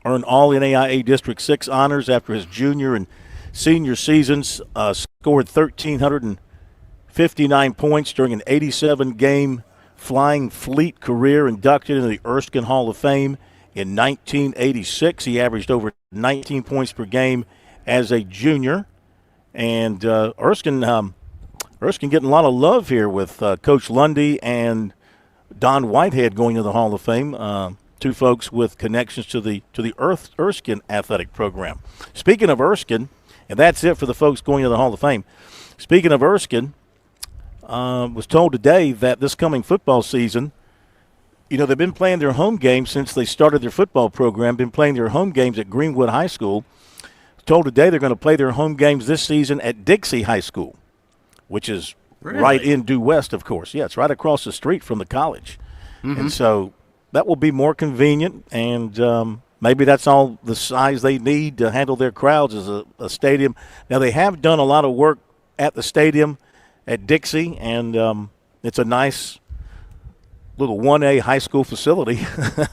Earned all NAIA District 6 honors after his junior and senior seasons. Scored 1,359 points during an 87-game Flying Fleet career. Inducted into the Erskine Hall of Fame in 1986. He averaged over 19 points per game as a junior. And Erskine getting a lot of love here with Coach Lundy and Don Whitehead going to the Hall of Fame. Two folks with connections to the Erskine athletic program. Speaking of Erskine, and that's it for the folks going to the Hall of Fame. Speaking of Erskine, was told today that this coming football season, they've been playing their home games since they started their football program, been playing their home games at Greenwood High School. Told today they're going to play their home games this season at Dixie High School, which is right in due west, of course. Yeah, it's right across the street from the college. Mm-hmm. And so that will be more convenient, and maybe that's all the size they need to handle their crowds as a stadium. Now, they have done a lot of work at the stadium at Dixie, and it's a nice little 1A high school facility.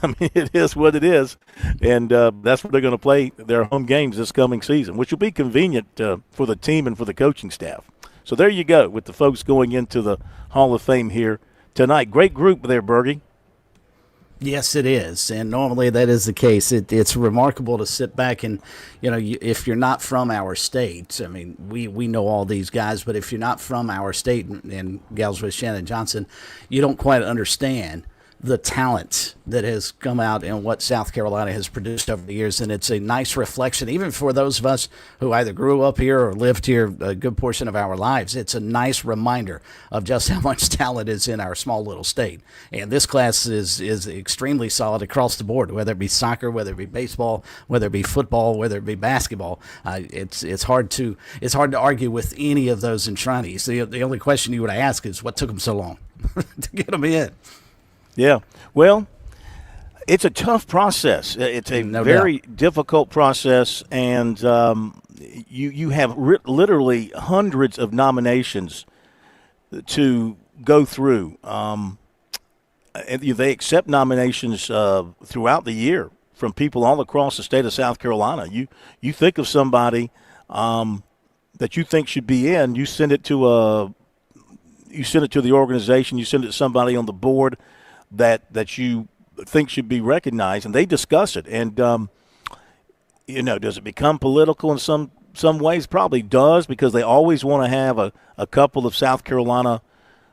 I mean, it is what it is, and that's where they're going to play their home games this coming season, which will be convenient for the team and for the coaching staff. So there you go with the folks going into the Hall of Fame here tonight. Great group there, Bergie. Yes, it is, and normally that is the case. It's remarkable to sit back and, if you're not from our state, I mean, we know all these guys, but if you're not from our state and gals with Shannon Johnson, you don't quite understand the talent that has come out and what South Carolina has produced over the years. And it's a nice reflection, even for those of us who either grew up here or lived here a good portion of our lives. It's a nice reminder of just how much talent is in our small little state. And this class is extremely solid across the board, whether it be soccer, whether it be baseball, whether it be football, whether it be basketball. It's hard to argue with any of those enshrinees. The only question you would ask is what took them so long to get them in. Yeah, well, it's a tough process. It's a very difficult process, and you have literally hundreds of nominations to go through. And they accept nominations throughout the year from people all across the state of South Carolina. You think of somebody that you think should be in, you send it to the organization, you send it to somebody on the board that you think should be recognized, and they discuss it. And does it become political in some ways? Probably does, because they always want to have a couple of South Carolina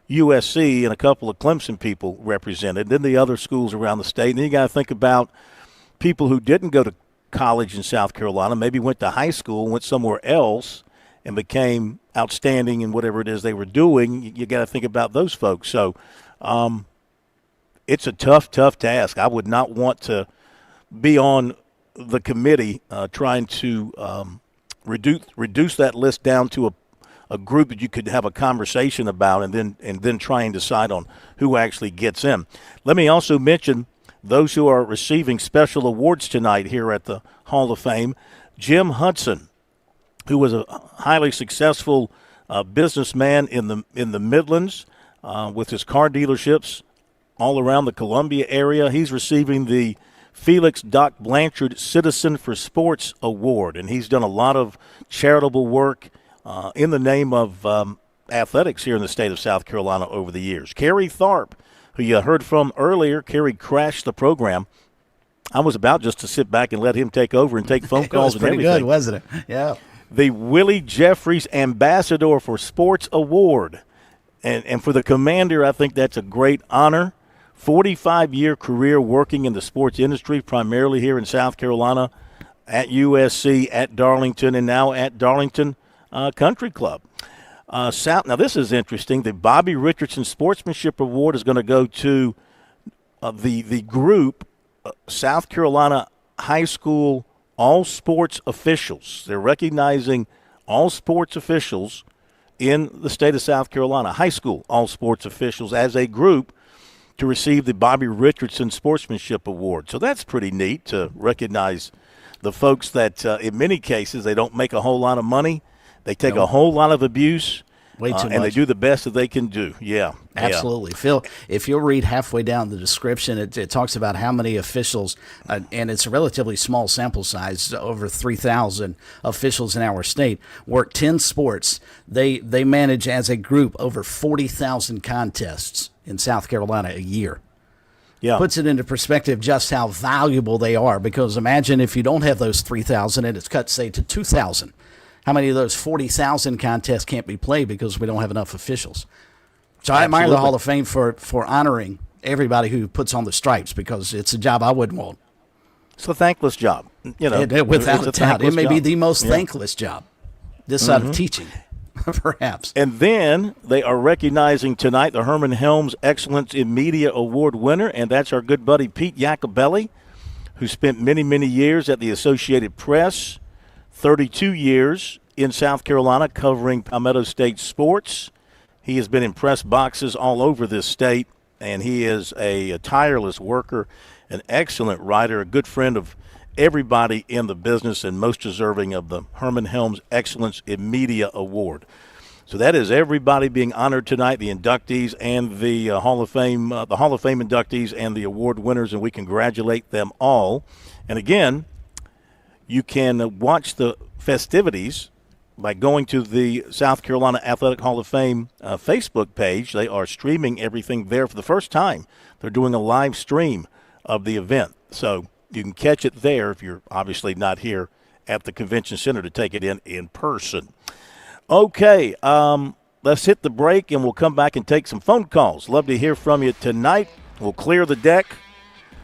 USC and a couple of Clemson people represented, then the other schools around the state. And then you got to think about people who didn't go to college in South Carolina, maybe went to high school, went somewhere else, and became outstanding in whatever it is they were doing. You got to think about those folks. So it's a tough task. I would not want to be on the committee trying to reduce that list down to a group that you could have a conversation about and then try and decide on who actually gets in. Let me also mention those who are receiving special awards tonight here at the Hall of Fame. Jim Hudson, who was a highly successful businessman in the Midlands with his car dealerships all around the Columbia area. He's receiving the Felix Doc Blanchard Citizen for Sports Award, and he's done a lot of charitable work in the name of athletics here in the state of South Carolina over the years. Kerry Tharp, who you heard from earlier, Kerry crashed the program. I was about just to sit back and let him take over and take phone calls and everything. It was pretty good, wasn't it? Yeah. The Willie Jeffries Ambassador for Sports Award. And for the commander, I think that's a great honor. 45-year career working in the sports industry, primarily here in South Carolina, at USC, at Darlington, and now at Darlington Country Club. Now, this is interesting. The Bobby Richardson Sportsmanship Award is going to go to the group, South Carolina High School All Sports Officials. They're recognizing all sports officials in the state of South Carolina, high school all sports officials as a group, to receive the Bobby Richardson Sportsmanship Award. So that's pretty neat to recognize the folks that in many cases they don't make a whole lot of money. They take a whole lot of abuse. Way too much. And they do the best that they can do. Yeah. Absolutely. Phil, if you'll read halfway down the description, it talks about how many officials, and it's a relatively small sample size, over 3,000 officials in our state, work 10 sports. They manage as a group over 40,000 contests in South Carolina a year. Yeah. Puts it into perspective just how valuable they are, because imagine if you don't have those 3,000 and it's cut, say, to 2,000. How many of those 40,000 contests can't be played because we don't have enough officials? So I admire the Hall of Fame for honoring everybody who puts on the stripes, because it's a job I wouldn't want. It's a thankless job. Without a doubt. It may be the most thankless job this side of teaching, perhaps. And then they are recognizing tonight the Herman Helms Excellence in Media Award winner, and that's our good buddy Pete Iacobelli, who spent many, many years at the Associated Press, 32 years in South Carolina covering Palmetto State sports. He has been in press boxes all over this state, and he is a tireless worker, an excellent writer, a good friend of everybody in the business, and most deserving of the Herman Helms Excellence in Media Award. So that is everybody being honored tonight, the inductees and the Hall of Fame inductees and the award winners, and we congratulate them all. And again, you can watch the festivities by going to the South Carolina Athletic Hall of Fame Facebook page. They are streaming everything there for the first time. They're doing a live stream of the event. So you can catch it there if you're obviously not here at the convention center to take it in person. Okay, let's hit the break, and we'll come back and take some phone calls. Love to hear from you tonight. We'll clear the deck.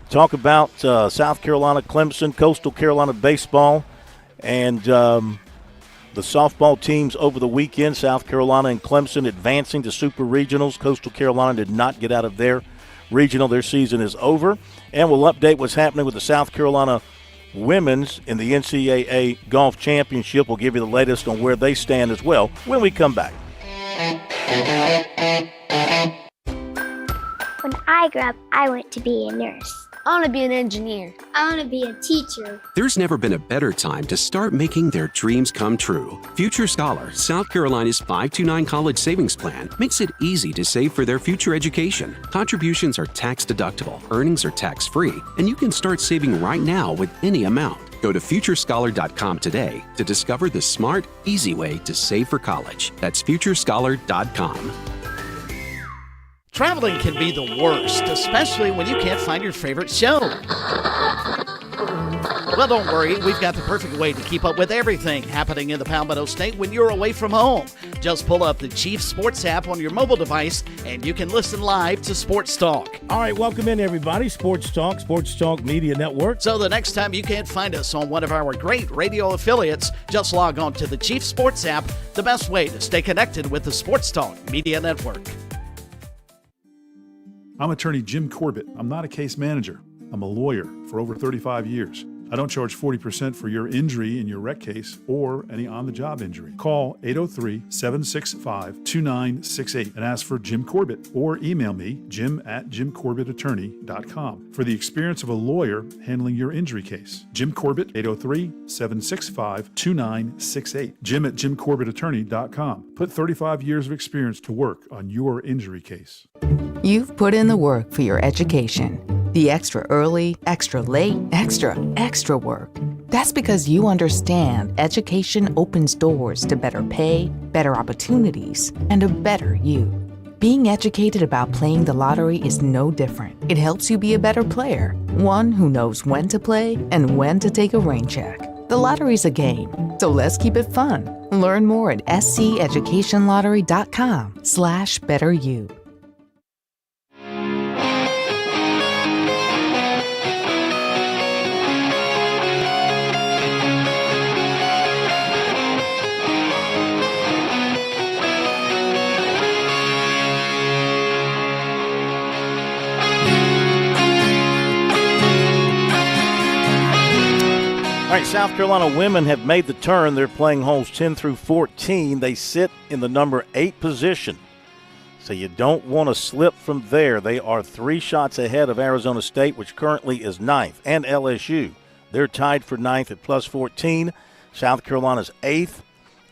Talk about South Carolina, Clemson, Coastal Carolina baseball, and the softball teams over the weekend. South Carolina and Clemson advancing to super regionals. Coastal Carolina did not get out of their regional. Their season is over. And we'll update what's happening with the South Carolina women's in the NCAA Golf Championship. We'll give you the latest on where they stand as well when we come back. When I grew up, I want to be a nurse. I want to be an engineer. I want to be a teacher. There's never been a better time to start making their dreams come true. Future Scholar, South Carolina's 529 college savings plan, makes it easy to save for their future education. Contributions are tax deductible, earnings are tax free, and you can start saving right now with any amount. Go to futurescholar.com today to discover the smart, easy way to save for college. That's futurescholar.com. Traveling can be the worst, especially when you can't find your favorite show. Well, don't worry. We've got the perfect way to keep up with everything happening in the Palmetto State when you're away from home. Just pull up the Chief Sports app on your mobile device, and you can listen live to Sports Talk. All right, welcome in, everybody. Sports Talk Media Network. So the next time you can't find us on one of our great radio affiliates, just log on to the Chief Sports app, the best way to stay connected with the Sports Talk Media Network. I'm attorney Jim Corbett. I'm not a case manager. I'm a lawyer for over 35 years. I don't charge 40% for your injury in your wreck case or any on-the-job injury. Call 803-765-2968 and ask for Jim Corbett, or email me, jim@jimcorbettattorney.com, for the experience of a lawyer handling your injury case. Jim Corbett, 803-765-2968. jim@jimcorbettattorney.com. Put 35 years of experience to work on your injury case. You've put in the work for your education. The extra early, extra late, extra work. That's because you understand education opens doors to better pay, better opportunities, and a better you. Being educated about playing the lottery is no different. It helps you be a better player, one who knows when to play and when to take a rain check. The lottery's a game, so let's keep it fun. Learn more at sceducationlottery.com/betteryou. All right, South Carolina women have made the turn. They're playing holes 10 through 14. They sit in the number 8 position. So you don't want to slip from there. They are 3 shots ahead of Arizona State, which currently is 9th, and LSU. They're tied for 9th at plus 14. South Carolina's 8th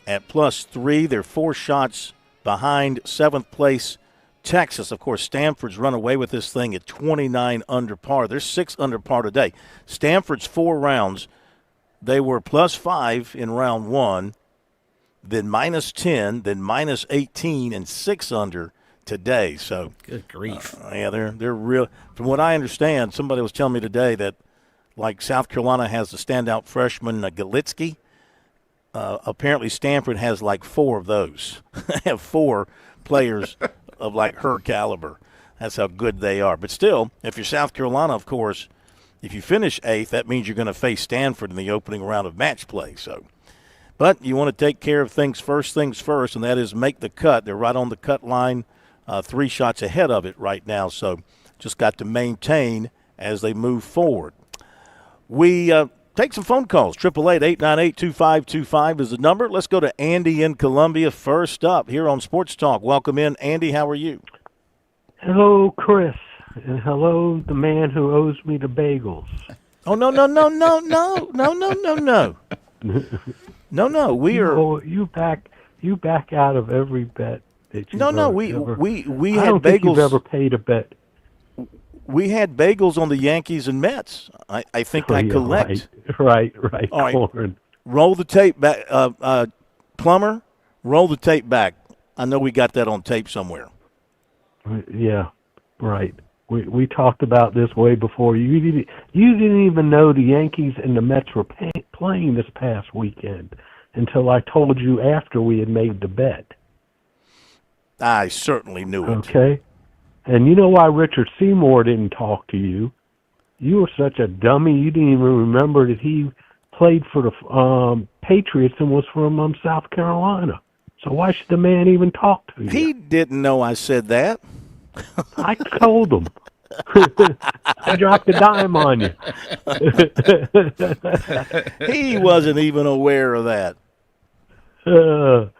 at plus 3. They're 4 shots behind 7th place Texas. Of course, Stanford's run away with this thing at 29 under par. They're 6 under par today. Stanford's 4 rounds. They were plus 5 in round 1, then minus 10, then minus 18, and 6 under today. So good grief. Yeah, they're real. From what I understand, somebody was telling me today that like South Carolina has the standout freshman Galitsky. Apparently Stanford has like 4 of those. They have 4 players of like her caliber. That's how good they are. But still, if you're South Carolina, of course, if you finish 8th, that means you're going to face Stanford in the opening round of match play. So, but you want to take care of things first, and that is make the cut. They're right on the cut line, 3 shots ahead of it right now. So just got to maintain as they move forward. We take some phone calls. 888-898-2525 is the number. Let's go to Andy in Columbia first up here on Sports Talk. Welcome in, Andy. How are you? Hello, Chris. And hello, the man who owes me the bagels. Oh, no. No. We are. You back out of every bet that you. No. We I had don't think you've bagels. ever paid a bet. We had bagels on the Yankees and Mets. I think I collect. Right. All right. Corn. Roll the tape back. Plumber, roll the tape back. I know we got that on tape somewhere. Yeah, right. We talked about this way before. You didn't even know the Yankees and the Mets were playing this past weekend until I told you after we had made the bet. I certainly knew it. Okay. And you know why Richard Seymour didn't talk to you? You were such a dummy. You didn't even remember that he played for the Patriots and was from South Carolina. So why should the man even talk to you? He didn't know I said that. I told him. I dropped a dime on you. He wasn't even aware of that. Well,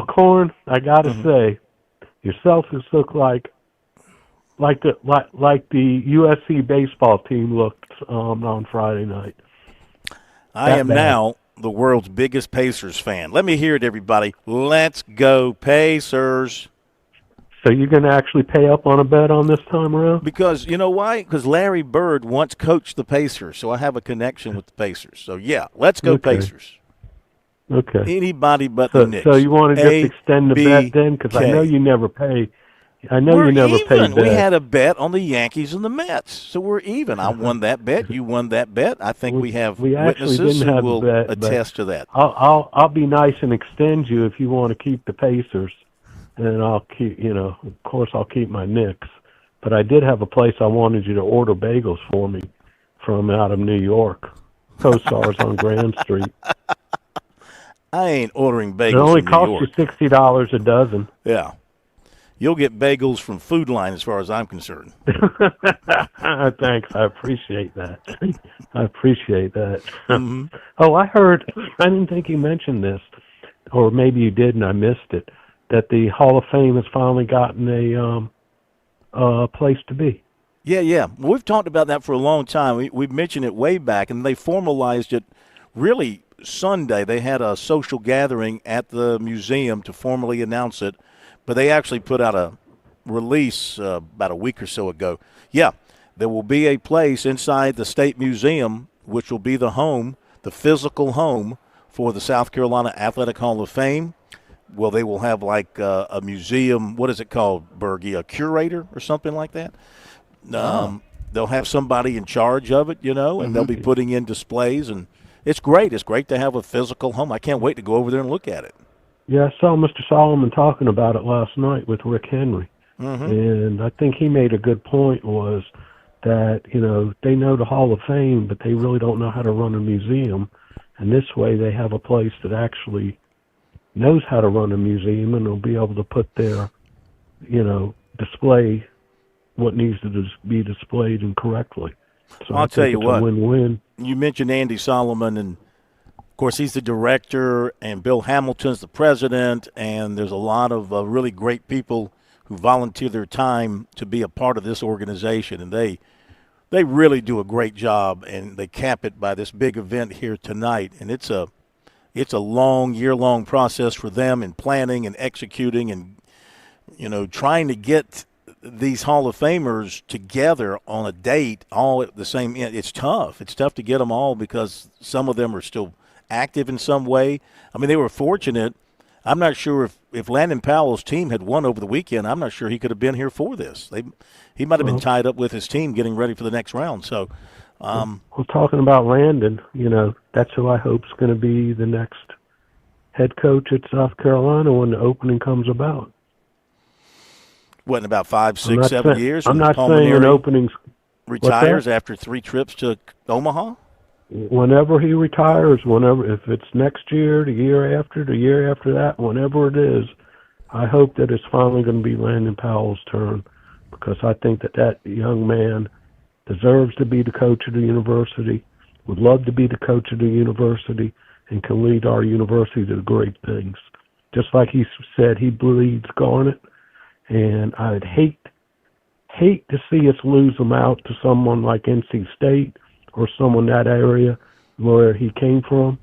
Corn, I got to say, your Celtics look like the USC baseball team looked on Friday night. I am now the world's biggest Pacers fan. Let me hear it, everybody. Let's go, Pacers. So you're going to actually pay up on a bet on this time around? Because, you know why? Because Larry Bird once coached the Pacers, so I have a connection with the Pacers. So, yeah, let's go Pacers. Okay. Anybody but the Knicks. So you want to just extend the bet then? Because I know you never pay. We're you never pay even. bet. We had a bet on the Yankees and the Mets, so we're even. I won that bet. You won that bet. I think we have witnesses who will attest to that. I'll be nice and extend you if you want to keep the Pacers. And I'll keep, of course, I'll keep my Knicks. But I did have a place I wanted you to order bagels for me from out of New York. Co-stars on Grand Street. I ain't ordering bagels. It only from New costs York. you $60 a dozen. Yeah. You'll get bagels from Food Line as far as I'm concerned. Thanks. I appreciate that. I appreciate that. Mm-hmm. Oh, I heard, I didn't think you mentioned this, or maybe you did and I missed it, that the Hall of Fame has finally gotten a place to be. Yeah. Well, we've talked about that for a long time. We've mentioned it way back, and they formalized it really Sunday. They had a social gathering at the museum to formally announce it, but they actually put out a release about a week or so ago. Yeah, there will be a place inside the State Museum, which will be the home, the physical home for the South Carolina Athletic Hall of Fame. Well, they will have like a museum. What is it called, Bergie? A curator or something like that? They'll have somebody in charge of it, and they'll be putting in displays. And it's great. It's great to have a physical home. I can't wait to go over there and look at it. Yeah, I saw Mr. Solomon talking about it last night with Rick Henry. And I think he made a good point was that, they know the Hall of Fame, but they really don't know how to run a museum. And this way they have a place that actually knows how to run a museum and will be able to put their, display what needs to be displayed incorrectly. So I'll tell you it's what. a win-win. You mentioned Andy Solomon, and, of course, he's the director, and Bill Hamilton's the president, and there's a lot of really great people who volunteer their time to be a part of this organization, and they really do a great job, and they cap it by this big event here tonight. And it's a long, year-long process for them in planning and executing and, trying to get these Hall of Famers together on a date all at the same. It's tough. It's tough to get them all because some of them are still active in some way. I mean, they were fortunate. I'm not sure if Landon Powell's team had won over the weekend, I'm not sure he could have been here for this. He might have been tied up with his team getting ready for the next round. So, well, talking about Landon, that's who I hope is going to be the next head coach at South Carolina when the opening comes about. What, in about 5, 6, 7 years? I'm not saying an opening retires after 3 trips to Omaha? Whenever he retires, if it's next year, the year after that, whenever it is, I hope that it's finally going to be Landon Powell's turn, because I think that young man deserves to be the coach of the university, would love to be the coach of the university, and can lead our university to great things. Just like he said, he bleeds Garnet, and I'd hate to see us lose him out to someone like NC State or someone in that area where he came from.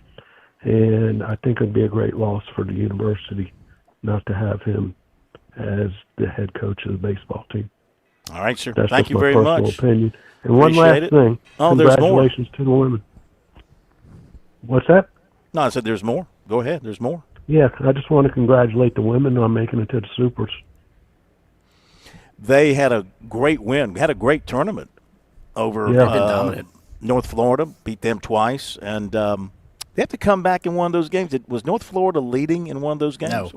And I think it would be a great loss for the university not to have him as the head coach of the baseball team. All right, sir. That's Thank just you my very personal much. opinion. And one Appreciate last it. thing. Oh, there's more. Congratulations to the women. What's that? No, I said there's more. Go ahead. There's more. Yeah, I just want to congratulate the women on making it to the Supers. They had a great win. Had a great tournament over North Florida. Beat them twice, and they have to come back in one of those games. Was North Florida leading in one of those games?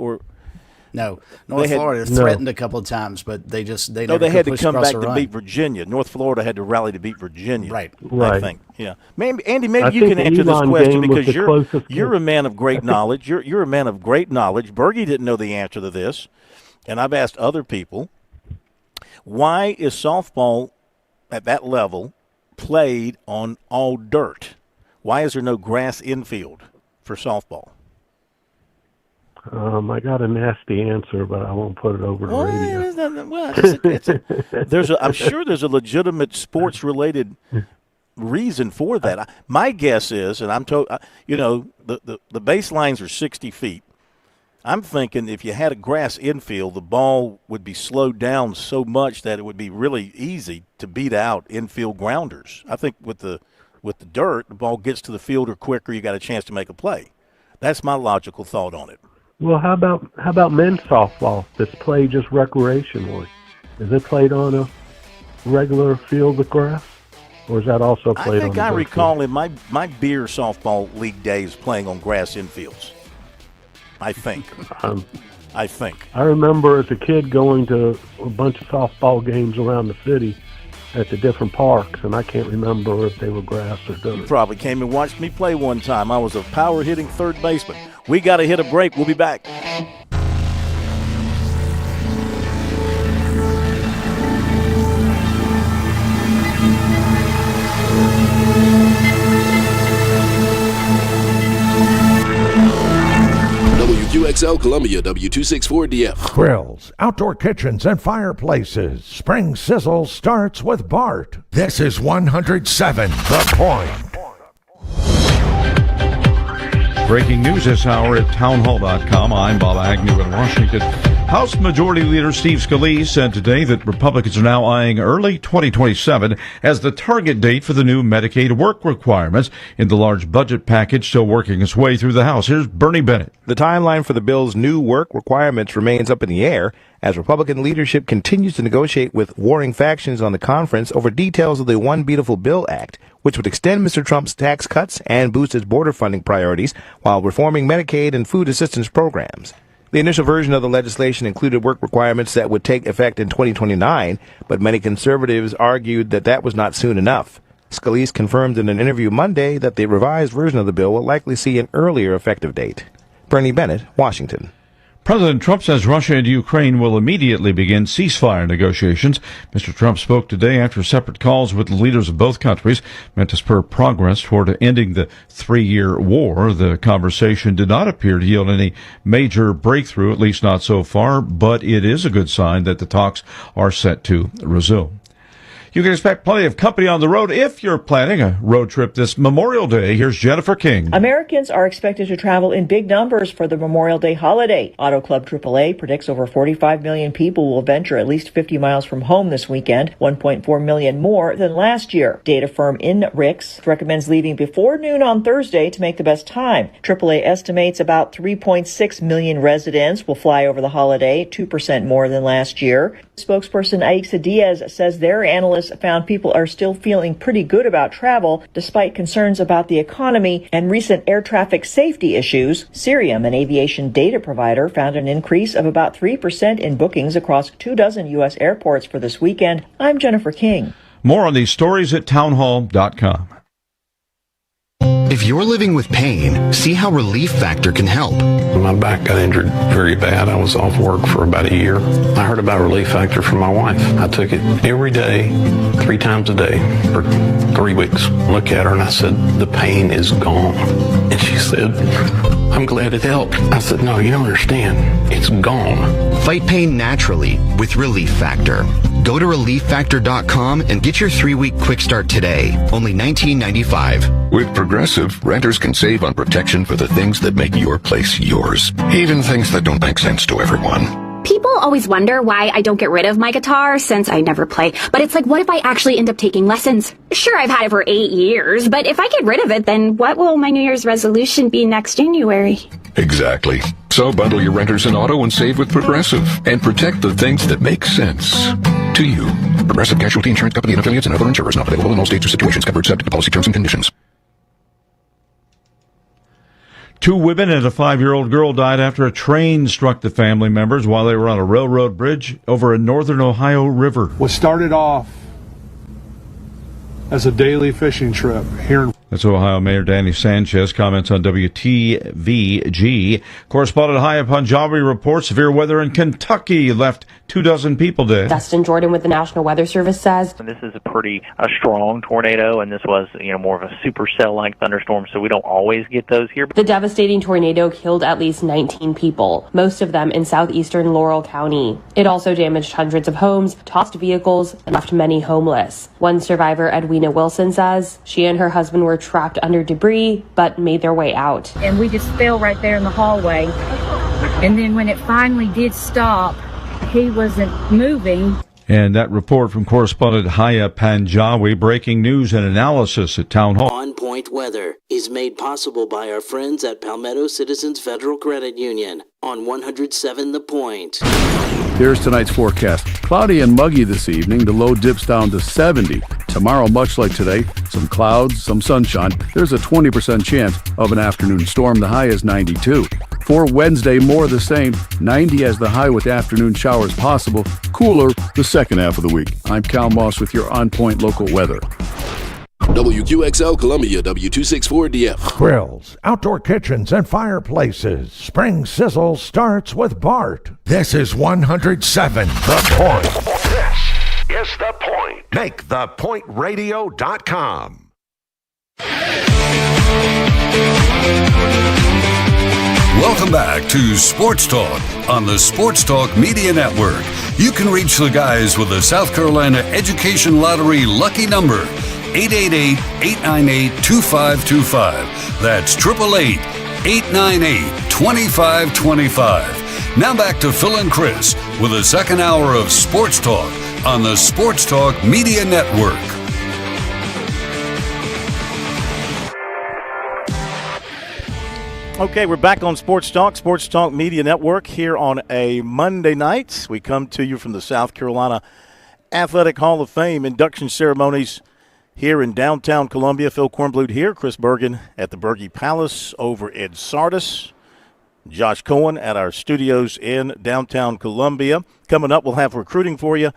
No. North Florida threatened a couple of times, but they never they had could to push come across back the to run. beat Virginia. North Florida had to rally to beat Virginia. Right. I think. Yeah. Maybe, Andy, I you think can the answer this Elon question game was because the closest you're game. a man of great knowledge. You're a man of great knowledge. Bergie didn't know the answer to this, and I've asked other people. Why is softball at that level played on all dirt? Why is there no grass infield for softball? I got a nasty answer, but I won't put it over the radio. I'm sure there's a legitimate sports-related reason for that. My guess is, and I'm told, the baselines are 60 feet. I'm thinking if you had a grass infield, the ball would be slowed down so much that it would be really easy to beat out infield grounders. I think with the dirt, the ball gets to the fielder quicker. You got a chance to make a play. That's my logical thought on it. Well, how about men's softball that's played just recreationally? Is it played on a regular field with grass, or is that also played on? I think I recall in my beer softball league days playing on grass infields. I think. I remember as a kid going to a bunch of softball games around the city at the different parks, and I can't remember if they were grass or dirt. You probably came and watched me play one time. I was a power-hitting third baseman. We got to hit a break. We'll be back. WQXL Columbia, W264DF. Grills, outdoor kitchens, and fireplaces. Spring sizzle starts with Bart. This is 107 The Point. Breaking news this hour at townhall.com. I'm Bob Agnew in Washington. House Majority Leader Steve Scalise said today that Republicans are now eyeing early 2027 as the target date for the new Medicaid work requirements in the large budget package still working its way through the House. Here's Bernie Bennett. The timeline for the bill's new work requirements remains up in the air as Republican leadership continues to negotiate with warring factions on the conference over details of the One Beautiful Bill Act, which would extend Mr. Trump's tax cuts and boost his border funding priorities while reforming Medicaid and food assistance programs. The initial version of the legislation included work requirements that would take effect in 2029, but many conservatives argued that that was not soon enough. Scalise confirmed in an interview Monday that the revised version of the bill will likely see an earlier effective date. Bernie Bennett, Washington. President Trump says Russia and Ukraine will immediately begin ceasefire negotiations. Mr. Trump spoke today after separate calls with the leaders of both countries meant to spur progress toward ending the 3-year war. The conversation did not appear to yield any major breakthrough, at least not so far, but it is a good sign that the talks are set to resume. You can expect plenty of company on the road if you're planning a road trip this Memorial Day. Here's Jennifer King. Americans are expected to travel in big numbers for the Memorial Day holiday. Auto Club AAA predicts over 45 million people will venture at least 50 miles from home this weekend, 1.4 million more than last year. Data firm InRix recommends leaving before noon on Thursday to make the best time. AAA estimates about 3.6 million residents will fly over the holiday, 2% more than last year. Spokesperson Aixa Diaz says their analysts found people are still feeling pretty good about travel despite concerns about the economy and recent air traffic safety issues. Cirium, an aviation data provider, found an increase of about 3% in bookings across 24 U.S. airports for this weekend. I'm Jennifer King. More on these stories at townhall.com. If you're living with pain, see how Relief Factor can help. My back got injured very bad. I was off work for about a year. I heard about Relief Factor from my wife. I took it every day, 3 times a day for 3 weeks. Look at her and I said, the pain is gone. And she said, I'm glad it helped. I said, no, you don't understand. It's gone. Fight pain naturally with Relief Factor. Go to ReliefFactor.com and get your 3-week quick start today. Only $19.95. With Progressive, renters can save on protection for the things that make your place yours. Even things that don't make sense to everyone. People always wonder why I don't get rid of my guitar since I never play. But it's like, what if I actually end up taking lessons? Sure, I've had it for 8 years, but if I get rid of it, then what will my New Year's resolution be next January? Exactly. So bundle your renters and auto and save with Progressive and protect the things that make sense to you. Progressive Casualty Insurance Company and affiliates and other insurers not available in all states or situations. Covered subject to policy terms and conditions. 2 women and a 5-year-old girl died after a train struck the family members while they were on a railroad bridge over a northern Ohio river. What started off as a daily fishing trip here in That's Ohio Mayor Danny Sanchez comments on WTVG. Correspondent Haya Punjabi reports severe weather in Kentucky left 24 people dead. Dustin Jordan with the National Weather Service says this is a pretty strong tornado, and this was more of a supercell-like thunderstorm, so we don't always get those here. The devastating tornado killed at least 19 people, most of them in southeastern Laurel County. It also damaged hundreds of homes, tossed vehicles, and left many homeless. One survivor, Edwina Wilson, says she and her husband were trapped under debris but made their way out. And we just fell right there in the hallway. And then when it finally did stop, he wasn't moving. And that report from correspondent Haya Punjabi. Breaking news and analysis at Town Hall. On Point Weather is made possible by our friends at Palmetto Citizens Federal Credit Union on 107 The Point. Here's tonight's forecast. Cloudy and muggy this evening. The low dips down to 70. Tomorrow, much like today, some clouds, some sunshine. There's a 20% chance of an afternoon storm. The high is 92. For Wednesday, more of the same. 90 as the high with afternoon showers possible. Cooler the second half of the week. I'm Cal Moss with your on-point local weather. WQXL Columbia, W264DF. Grills, outdoor kitchens, and fireplaces. Spring Sizzle starts with Bart. This is 107 The Point. This is The Point. Make thepointradio.com. Welcome back to Sports Talk on the Sports Talk Media Network. You can reach the guys with the South Carolina Education Lottery lucky number, 888-898-2525. That's 888-898-2525. Now back to Phil and Chris with the second hour of Sports Talk on the Sports Talk Media Network. Okay, we're back on Sports Talk Media Network here on a Monday night. We come to you from the South Carolina Athletic Hall of Fame induction ceremonies here in downtown Columbia. Phil Kornblut here, Chris Bergen at the Berge Palace over in Sardis. Josh Cohen at our studios in downtown Columbia. Coming up, we'll have recruiting for you.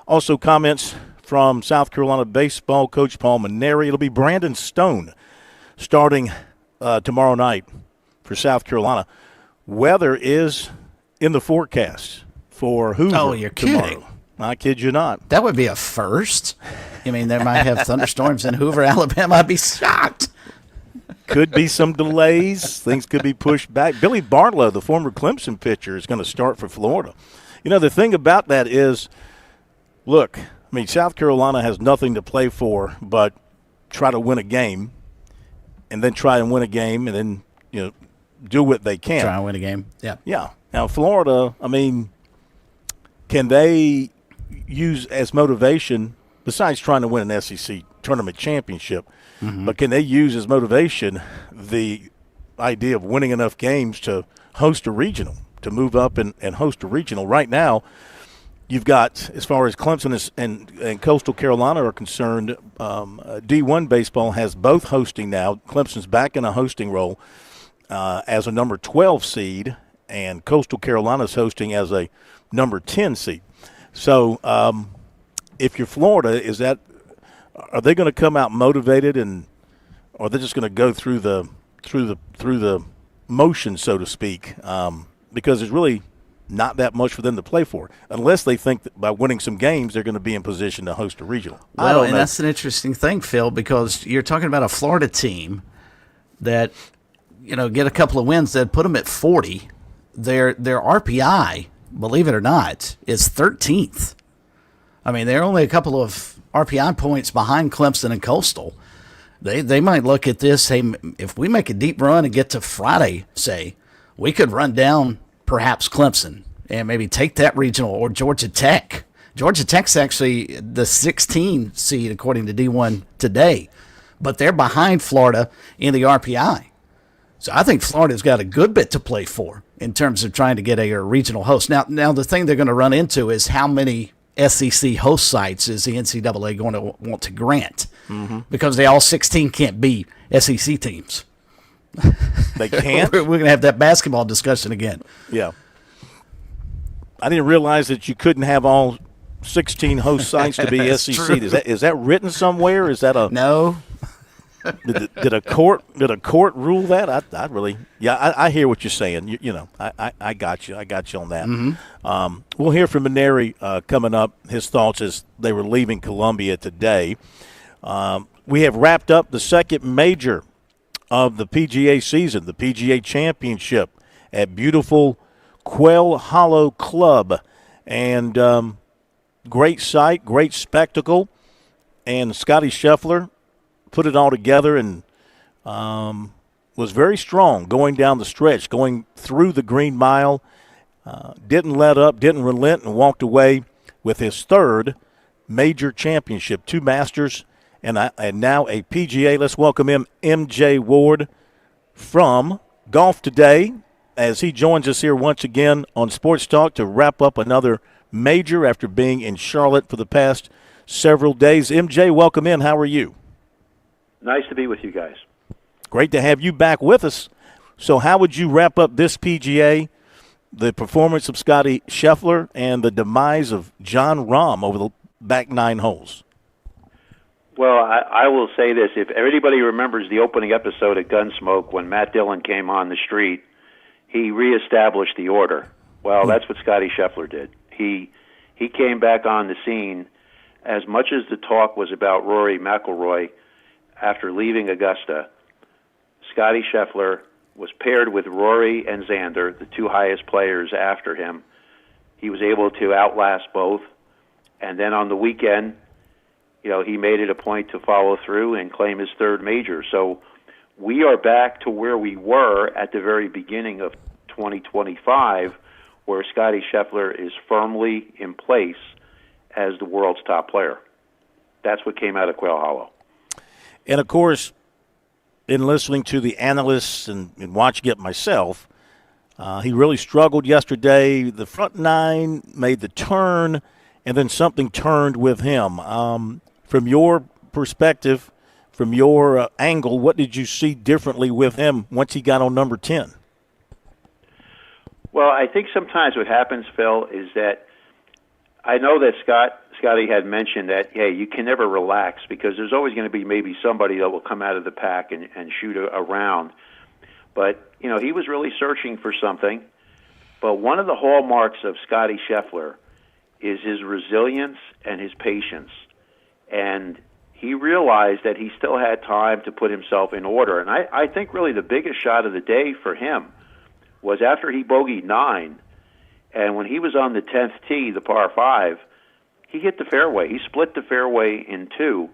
Also comments from South Carolina baseball coach Paul Maneri. It'll be Brandon Stone starting tomorrow night for South Carolina. Weather is in the forecast for Hoover. Oh, you're tomorrow. kidding. I kid you not. That would be a first. I mean, they might have thunderstorms in Hoover, Alabama. I'd be shocked. Could be some delays. Things could be pushed back. Billy Barlow, the former Clemson pitcher, is going to start for Florida. You know, the thing about that is, look, I mean, South Carolina has nothing to play for but try to win a game and then try and win a game and then, you know, do what they can. Try and win a game. Yeah. Yeah. Now, Florida, I mean, can they use as motivation, besides trying to win an SEC tournament championship, but can they use as motivation the idea of winning enough games to host a regional, to move up and host a regional? Right now, you've got, as far as Clemson and Coastal Carolina are concerned, D1 baseball has both hosting now. Clemson's back in a hosting role as a number 12 seed, and Coastal Carolina's hosting as a number 10 seed. So if you're Florida, are they going to come out motivated, and or are they just going to go through the motion, so to speak? Because there's really not that much for them to play for, unless they think that by winning some games they're going to be in position to host a regional. Well, and that's an interesting thing, Phil, because you're talking about a Florida team that, you know, get a couple of wins that put them at 40. Their RPI, believe it or not, is 13th. I mean, they're only a couple of RPI points behind Clemson and Coastal. They might look at this, hey, if we make a deep run and get to Friday, say, we could run down perhaps Clemson and maybe take that regional, or Georgia Tech. Georgia Tech's actually the 16 seed according to D1 today, but they're behind Florida in the RPI. So I think Florida's got a good bit to play for in terms of trying to get a regional host. Now the thing they're going to run into is how many SEC host sites is the NCAA going to want to grant, because they all 16 can't be SEC teams. They can't? We're going to have that basketball discussion again. Yeah. I didn't realize that you couldn't have all 16 host sites to be SEC. True. Is that written somewhere? Is that a no? Did a court rule that? I hear what you're saying. You know, I got you. I got you on that. We'll hear from Maneri coming up. His thoughts as they were leaving Columbia today. We have wrapped up the second major of the PGA season, the PGA Championship at beautiful Quail Hollow Club, and great sight, great spectacle, and Scotty Scheffler put it all together and was very strong going down the stretch, going through the Green Mile, didn't let up, didn't relent, and walked away with his third major championship, 2 Masters, and now a PGA. Let's welcome him, MJ Ward, from Golf Today, as he joins us here once again on Sports Talk to wrap up another major after being in Charlotte for the past several days. MJ, welcome in. How are you? Nice to be with you guys. Great to have you back with us. So how would you wrap up this PGA, the performance of Scotty Scheffler, and the demise of Jon Rahm over the back 9 holes? Well, I will say this. If anybody remembers the opening episode of Gunsmoke when Matt Dillon came on the street, he reestablished the order. Well, that's what Scotty Scheffler did. He came back on the scene. As much as the talk was about Rory McIlroy after leaving Augusta, Scotty Scheffler was paired with Rory and Xander, the 2 highest players after him. He was able to outlast both. And then on the weekend, you know, he made it a point to follow through and claim his 3rd major. So we are back to where we were at the very beginning of 2025, where Scotty Scheffler is firmly in place as the world's top player. That's what came out of Quail Hollow. And, of course, in listening to the analysts and watching it myself, he really struggled yesterday. The front 9 made the turn, and then something turned with him. From your perspective, from your angle, what did you see differently with him once he got on number 10? Well, I think sometimes what happens, Phil, is that I know that Scotty had mentioned that, hey, you can never relax because there's always going to be maybe somebody that will come out of the pack and shoot a round. But, you know, he was really searching for something. But one of the hallmarks of Scotty Scheffler is his resilience and his patience. And he realized that he still had time to put himself in order. And I think really the biggest shot of the day for him was after he bogeyed 9, and when he was on the 10th tee, the par 5, he hit the fairway. He split the fairway in 2,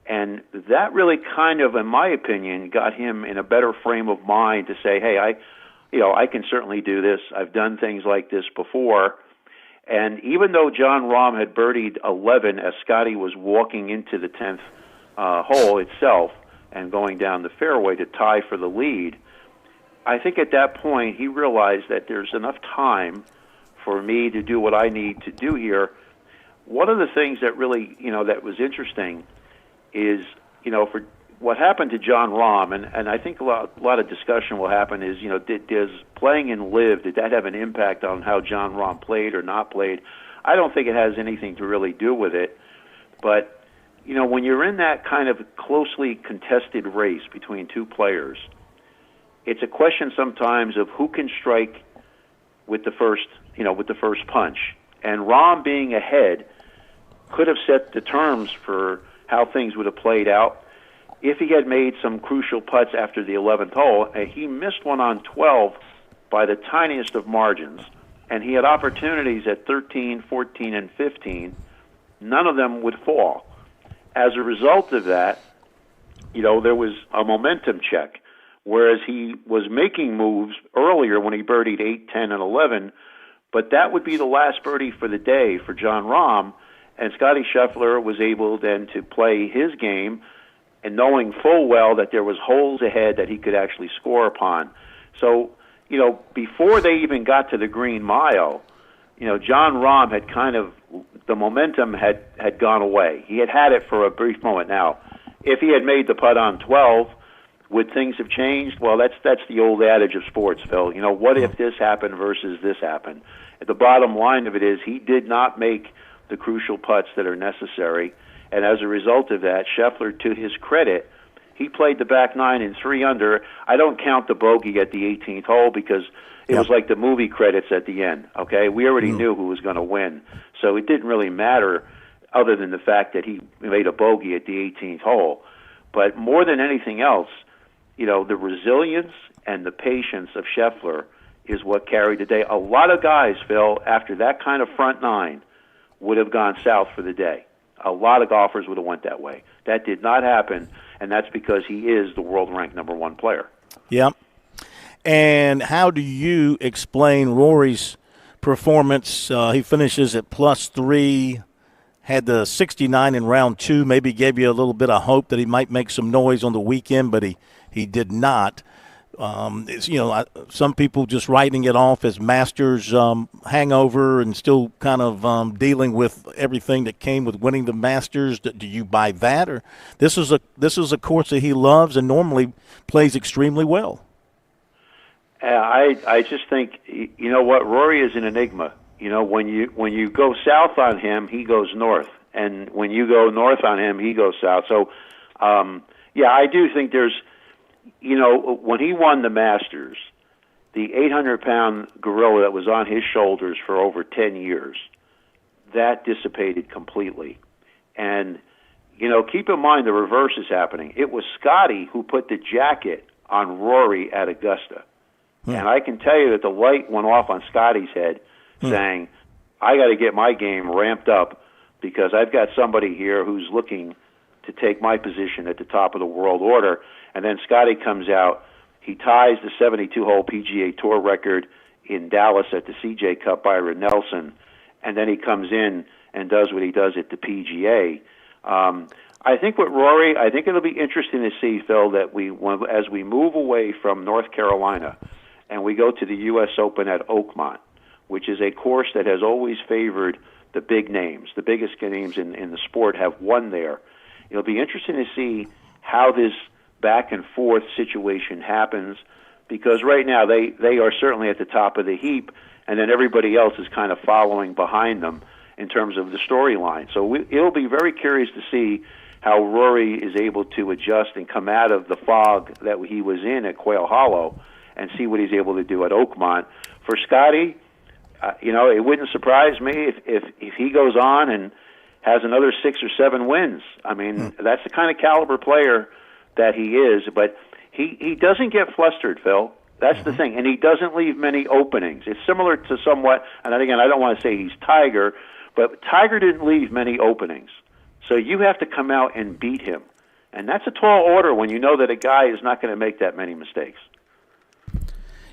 and that really kind of, in my opinion, got him in a better frame of mind to say, hey, I can certainly do this. I've done things like this before. And even though John Rahm had birdied 11 as Scotty was walking into the 10th hole itself and going down the fairway to tie for the lead, I think at that point he realized that there's enough time for me to do what I need to do here. One of the things that really, that was interesting is, for what happened to John Rahm, and I think a lot of discussion will happen is, does playing in LIV, did that have an impact on how John Rahm played or not played? I don't think it has anything to really do with it. But, when you're in that kind of closely contested race between two players, it's a question sometimes of who can strike with the first punch. And Rahm being ahead could have set the terms for how things would have played out if he had made some crucial putts after the 11th hole. He missed one on 12 by the tiniest of margins, and he had opportunities at 13, 14, and 15. None of them would fall. As a result of that, there was a momentum check, whereas he was making moves earlier when he birdied 8, 10, and 11, but that would be the last birdie for the day for John Rahm, and Scotty Scheffler was able then to play his game and knowing full well that there was holes ahead that he could actually score upon. So, before they even got to the Green Mile, John Rahm had kind of, the momentum had gone away. He had it for a brief moment. Now, if he had made the putt on 12, would things have changed? Well, that's the old adage of sports, Phil. What if this happened versus this happened? The bottom line of it is he did not make the crucial putts that are necessary. And as a result of that, Scheffler, to his credit, he played the back 9 in 3 under. I don't count the bogey at the 18th hole because it was like the movie credits at the end, okay? We already knew who was going to win. So it didn't really matter other than the fact that he made a bogey at the 18th hole. But more than anything else, the resilience and the patience of Scheffler is what carried the day. A lot of guys, Phil, after that kind of front 9, would have gone south for the day. A lot of golfers would have went that way. That did not happen, and that's because he is the world-ranked number 1 player. Yep. And how do you explain Rory's performance? He finishes at +3, had the 69 in round 2, maybe gave you a little bit of hope that he might make some noise on the weekend, but he did not. Some people just writing it off as Masters hangover and still kind of dealing with everything that came with winning the Masters. Do you buy that, or this is a course that he loves and normally plays extremely well? I just think Rory is an enigma. When you go south on him, he goes north, and when you go north on him, he goes south. So I do think there's. When he won the Masters, the 800-pound gorilla that was on his shoulders for over 10 years, that dissipated completely. And, keep in mind the reverse is happening. It was Scotty who put the jacket on Rory at Augusta. And I can tell you that the light went off on Scotty's head saying, I got to get my game ramped up because I've got somebody here who's looking to take my position at the top of the world order. And then Scotty comes out. He ties the 72-hole PGA Tour record in Dallas at the CJ Cup by Nelson. And then he comes in and does what he does at the PGA. I think with Rory, I think it'll be interesting to see, Phil, that as we move away from North Carolina and we go to the U.S. Open at Oakmont, which is a course that has always favored the big names. The biggest names in the sport have won there. It'll be interesting to see how this back and forth situation happens, because right now they are certainly at the top of the heap, and then everybody else is kind of following behind them in terms of the storyline. So it'll be very curious to see how Rory is able to adjust and come out of the fog that he was in at Quail Hollow and see what he's able to do at Oakmont. For Scotty, it wouldn't surprise me if he goes on and has another 6 or 7 wins. I mean, that's the kind of caliber player that he is. But he doesn't get flustered, Phil. That's the thing. And he doesn't leave many openings. It's similar to somewhat, and again, I don't want to say he's Tiger, but Tiger didn't leave many openings. So you have to come out and beat him. And that's a tall order when you know that a guy is not going to make that many mistakes.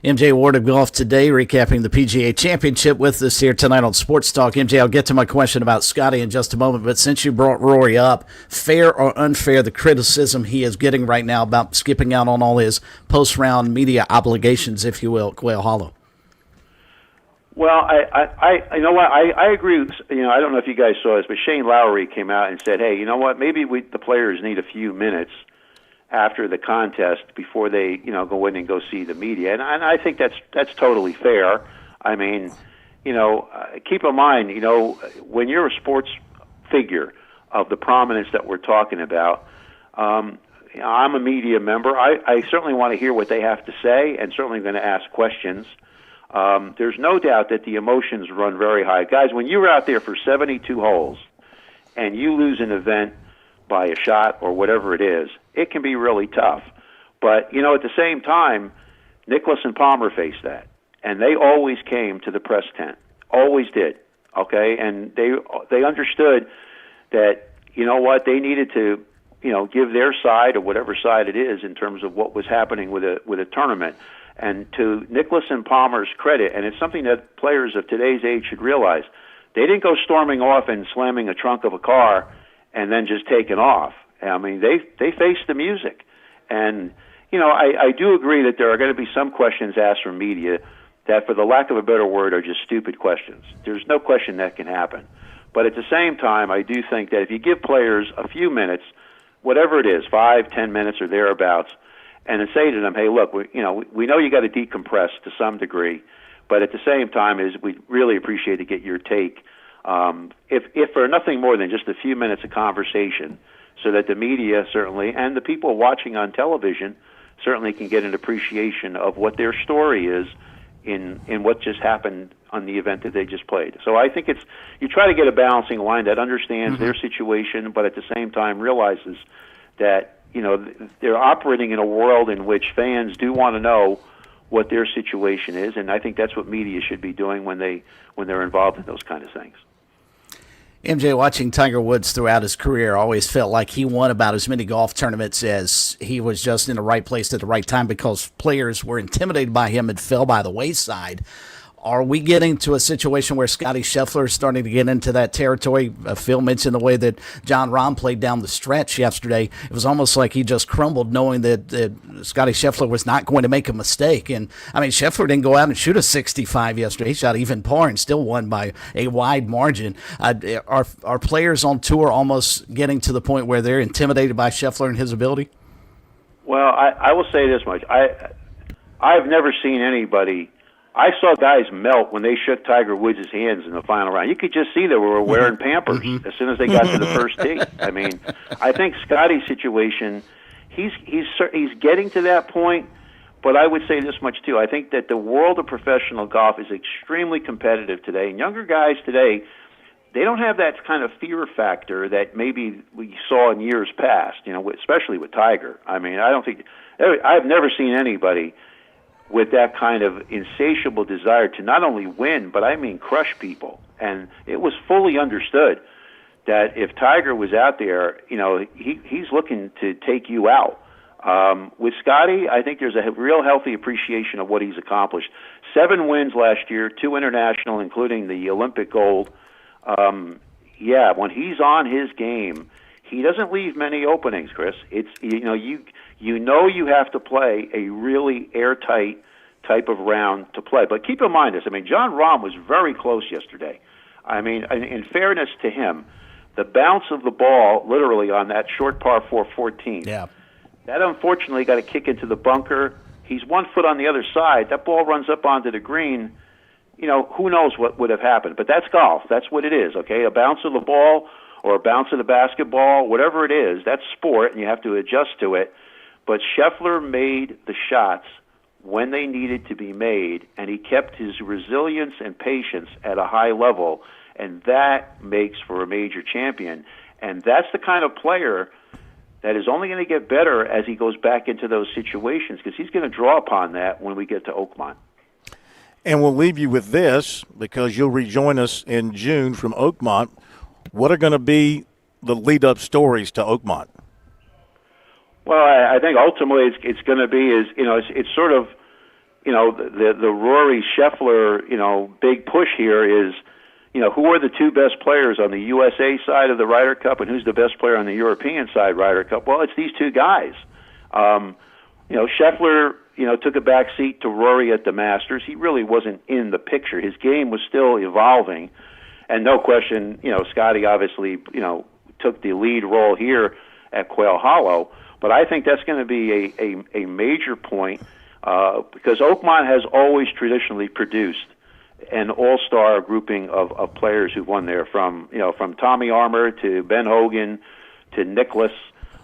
MJ Ward of Golf Today, recapping the PGA Championship with us here tonight on Sports Talk. MJ, I'll get to my question about Scotty in just a moment, but since you brought Rory up, fair or unfair, the criticism he is getting right now about skipping out on all his post-round media obligations, if you will, at Quail Hollow? Well, you know what? I agree. I don't know if you guys saw this, but Shane Lowry came out and said, "Hey, you know what? Maybe the players need a few minutes after the contest before they, go in and go see the media." And I think that's totally fair. I mean, keep in mind, when you're a sports figure of the prominence that we're talking about, I'm a media member. I certainly want to hear what they have to say, and certainly going to ask questions. There's no doubt that the emotions run very high. Guys, when you're out there for 72 holes and you lose an event by a shot or whatever it is, it can be really tough. But, at the same time, Nicklaus and Palmer faced that, and they always came to the press tent. Always did, okay? And they understood that, they needed to, give their side or whatever side it is in terms of what was happening with a tournament. And to Nicklaus and Palmer's credit, and it's something that players of today's age should realize, they didn't go storming off and slamming a trunk of a car and then just taking off. I mean, they faced the music. And, I do agree that there are going to be some questions asked from media that, for the lack of a better word, are just stupid questions. There's no question that can happen. But at the same time, I do think that if you give players a few minutes, whatever it is, 5, 10 minutes or thereabouts, and then say to them, "Hey, look, we know you got to decompress to some degree, but at the same time, we really appreciate to get your take, if for nothing more than just a few minutes of conversation, so that the media certainly and the people watching on television certainly can get an appreciation of what their story is in what just happened on the event that they just played." So I think you try to get a balancing line that understands their situation, but at the same time realizes that they're operating in a world in which fans do want to know what their situation is, and I think that's what media should be doing when they're involved in those kind of things. MJ, watching Tiger Woods throughout his career, always felt like he won about as many golf tournaments as he was just in the right place at the right time because players were intimidated by him and fell by the wayside. Are we getting to a situation where Scotty Scheffler is starting to get into that territory? Phil mentioned the way that John Rahm played down the stretch yesterday. It was almost like he just crumbled knowing that Scotty Scheffler was not going to make a mistake. And, I mean, Scheffler didn't go out and shoot a 65 yesterday. He shot even par and still won by a wide margin. Are players on tour almost getting to the point where they're intimidated by Scheffler and his ability? Well, I will say this much. I've never seen anybody – I saw guys melt when they shook Tiger Woods' hands in the final round. You could just see they were wearing Pampers as soon as they got to the first tee. I mean, I think Scotty's situation, he's getting to that point, but I would say this much too. I think that the world of professional golf is extremely competitive today, and younger guys today, they don't have that kind of fear factor that maybe we saw in years past, especially with Tiger. I mean, I've never seen anybody with that kind of insatiable desire to not only win, but I mean crush people. And it was fully understood that if Tiger was out there, he's looking to take you out. With Scotty, I think there's a real healthy appreciation of what he's accomplished. 7 wins last year, 2 international, including the Olympic gold. When he's on his game, he doesn't leave many openings, Chris. It's you have to play a really airtight type of round to play. But keep in mind this. I mean, John Rahm was very close yesterday. I mean, in fairness to him, the bounce of the ball, literally on that short par 4-14, that unfortunately got a kick into the bunker. He's 1 foot on the other side. That ball runs up onto the green. Who knows what would have happened. But that's golf. That's what it is, okay? A bounce of the ball or a bounce of the basketball, whatever it is, that's sport, and you have to adjust to it. But Scheffler made the shots when they needed to be made, and he kept his resilience and patience at a high level, and that makes for a major champion. And that's the kind of player that is only going to get better as he goes back into those situations, because he's going to draw upon that when we get to Oakmont. And we'll leave you with this, because you'll rejoin us in June from Oakmont. What are going to be the lead-up stories to Oakmont? Well, I think ultimately it's going to be it's sort of, the Rory Scheffler, big push here is, who are the two best players on the USA side of the Ryder Cup, and who's the best player on the European side Ryder Cup? Well, it's these two guys. Scheffler, took a back seat to Rory at the Masters. He really wasn't in the picture. His game was still evolving, and no question, Scotty obviously, took the lead role here at Quail Hollow. But I think that's going to be a major point because Oakmont has always traditionally produced an all-star grouping of players who've won there, from Tommy Armour to Ben Hogan to Nicklaus.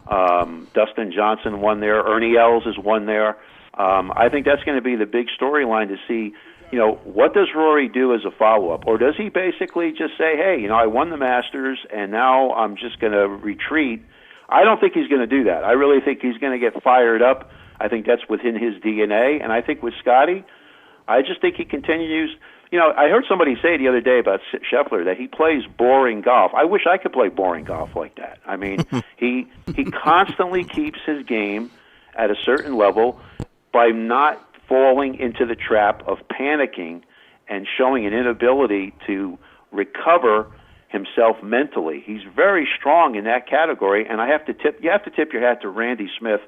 Dustin Johnson won there. Ernie Els has won there. I think that's going to be the big storyline to see, what does Rory do as a follow-up? Or does he basically just say, hey, I won the Masters and now I'm just going to retreat? I don't think he's going to do that. I really think he's going to get fired up. I think that's within his DNA. And I think with Scotty, I just think he continues. I heard somebody say the other day about Scheffler that he plays boring golf. I wish I could play boring golf like that. I mean, he constantly keeps his game at a certain level by not falling into the trap of panicking and showing an inability to recover himself mentally. He's very strong in that category, and you have to tip your hat to Randy Smith,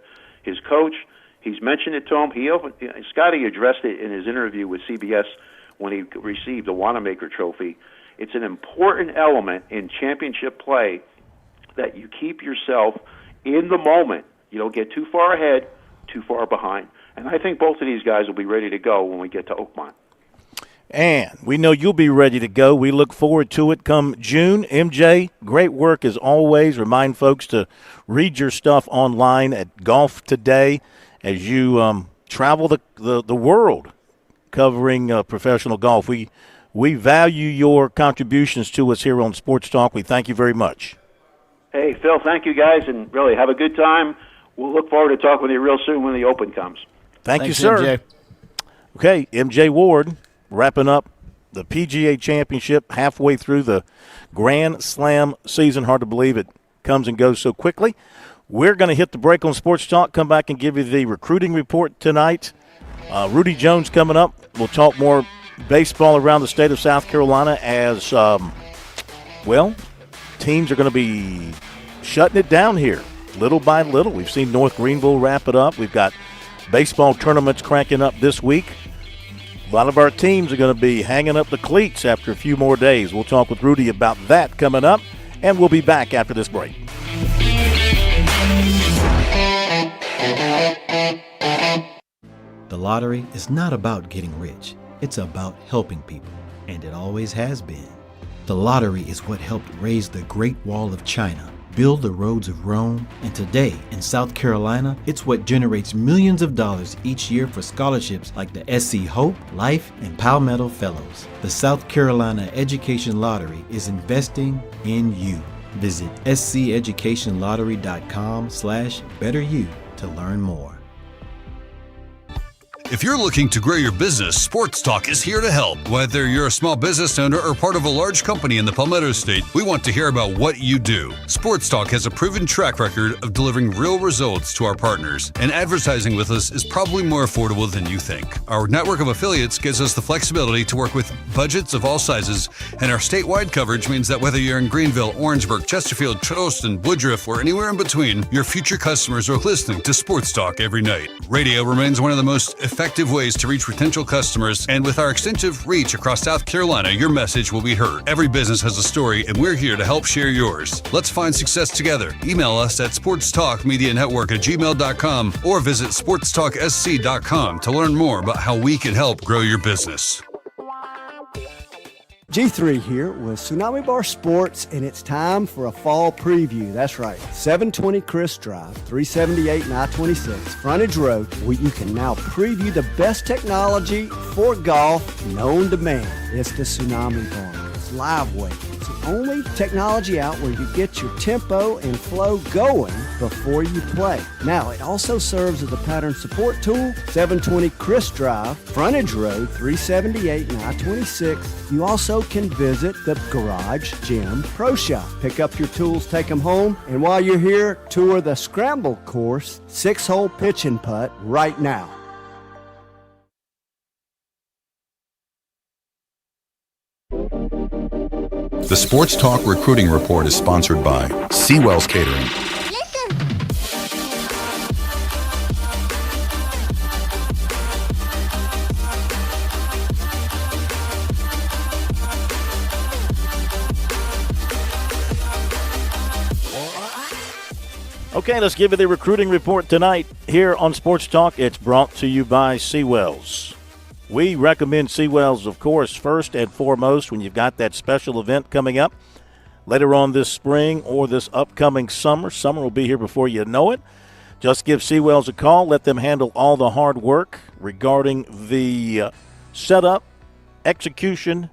his coach. He's mentioned it to him. Scotty addressed it in his interview with CBS when he received the Wanamaker Trophy. It's an important element in championship play that you keep yourself in the moment. You don't get too far ahead, too far behind. And I think both of these guys will be ready to go when we get to Oakmont. And we know you'll be ready to go. We look forward to it come June. MJ, great work as always. Remind folks to read your stuff online at Golf Today as you travel the world covering professional golf. We value your contributions to us here on Sports Talk. We thank you very much. Hey, Phil, thank you guys, and really have a good time. We'll look forward to talking with you real soon when the Open comes. Thanks, you, sir. MJ. Okay, MJ Ward wrapping up the PGA Championship halfway through the Grand Slam season. Hard to believe it comes and goes so quickly. We're going to hit the break on Sports Talk, come back and give you the recruiting report tonight. Rudy Jones coming up. We'll talk more baseball around the state of South Carolina as, teams are going to be shutting it down here little by little. We've seen North Greenville wrap it up. We've got baseball tournaments cranking up this week. A lot of our teams are going to be hanging up the cleats after a few more days. We'll talk with Rudy about that coming up, and we'll be back after this break. The lottery is not about getting rich. It's about helping people, and it always has been. The lottery is what helped raise the Great Wall of China, build the roads of Rome, and today in South Carolina, it's what generates millions of dollars each year for scholarships like the SC Hope, Life, and Palmetto Fellows. The South Carolina Education Lottery is investing in you. Visit sceducationlottery.com/betteryou to learn more. If you're looking to grow your business, Sports Talk is here to help. Whether you're a small business owner or part of a large company in the Palmetto State, we want to hear about what you do. Sports Talk has a proven track record of delivering real results to our partners, and advertising with us is probably more affordable than you think. Our network of affiliates gives us the flexibility to work with budgets of all sizes, and our statewide coverage means that whether you're in Greenville, Orangeburg, Chesterfield, Charleston, Woodruff, or anywhere in between, your future customers are listening to Sports Talk every night. Radio remains one of the most effective ways to reach potential customers, and with our extensive reach across South Carolina, your message will be heard. Every business has a story, and we're here to help share yours. Let's find success together. Email us at sportstalkmedianetwork@gmail.com or visit sportstalksc.com to learn more about how we can help grow your business. G3 here with Tsunami Bar Sports, and it's time for a fall preview. That's right, 720 Chris Drive, 378 and I-26, Frontage Road, where you can now preview the best technology for golf known to man. It's the Tsunami Bar. It's live weight. It's the only technology out where you get your tempo and flow going before you play. Now, it also serves as a pattern support tool. 720 Chris Drive, Frontage Road, 378 and I-26. You also can visit the Garage Gym Pro Shop. Pick up your tools, take them home, and while you're here, tour the Scramble course, 6-hole pitch and putt right now. The Sports Talk Recruiting Report is sponsored by Seawell's Catering. Okay, let's give you the recruiting report tonight here on Sports Talk. It's brought to you by Seawell's. We recommend Seawell's, of course, first and foremost when you've got that special event coming up later on this spring or this upcoming summer. Summer will be here before you know it. Just give Seawell's a call. Let them handle all the hard work regarding the setup, execution,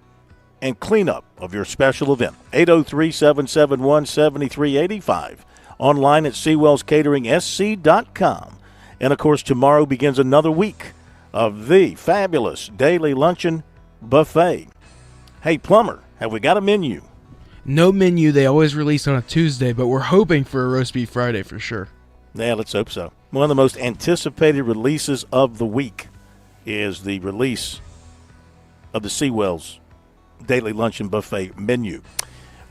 and cleanup of your special event. 803-771-7385. Online at SeawellsCateringSC.com. And, of course, tomorrow begins another week of the fabulous daily luncheon buffet. Hey, Plumber, have we got a menu? No menu. They always release on a Tuesday, but we're hoping for a roast beef Friday for sure. Yeah, let's hope so. One of the most anticipated releases of the week is the release of the Seawell's daily luncheon buffet menu.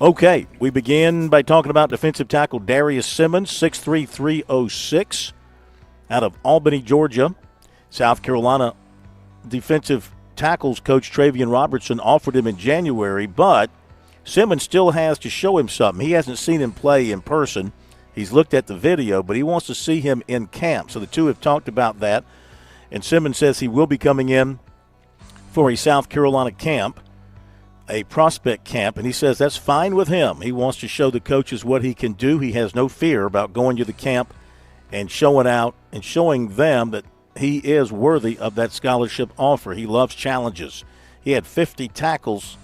Okay, we begin by talking about defensive tackle Darius Simmons, 6'3", 306, out of Albany, Georgia. South Carolina defensive tackles coach Travian Robertson offered him in January, but Simmons still has to show him something. He hasn't seen him play in person. He's looked at the video, but he wants to see him in camp. So the two have talked about that, and Simmons says he will be coming in for a South Carolina camp, a prospect camp, and he says that's fine with him. He wants to show the coaches what he can do. He has no fear about going to the camp and showing out and showing them that he is worthy of that scholarship offer. He loves challenges. He had 50 tackles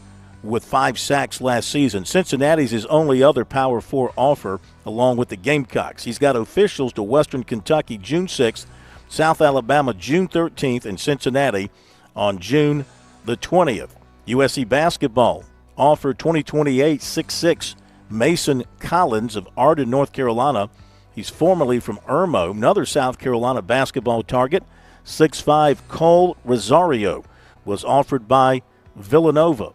with 5 sacks last season. Cincinnati's his only other Power 4 offer, along with the Gamecocks. He's got officials to Western Kentucky June 6th, South Alabama June 13th, and Cincinnati on June the 20th. USC basketball offered 2028 6'6" Mason Collins of Arden, North Carolina. He's formerly from Irmo. Another South Carolina basketball target, 6'5" Cole Rosario, was offered by Villanova.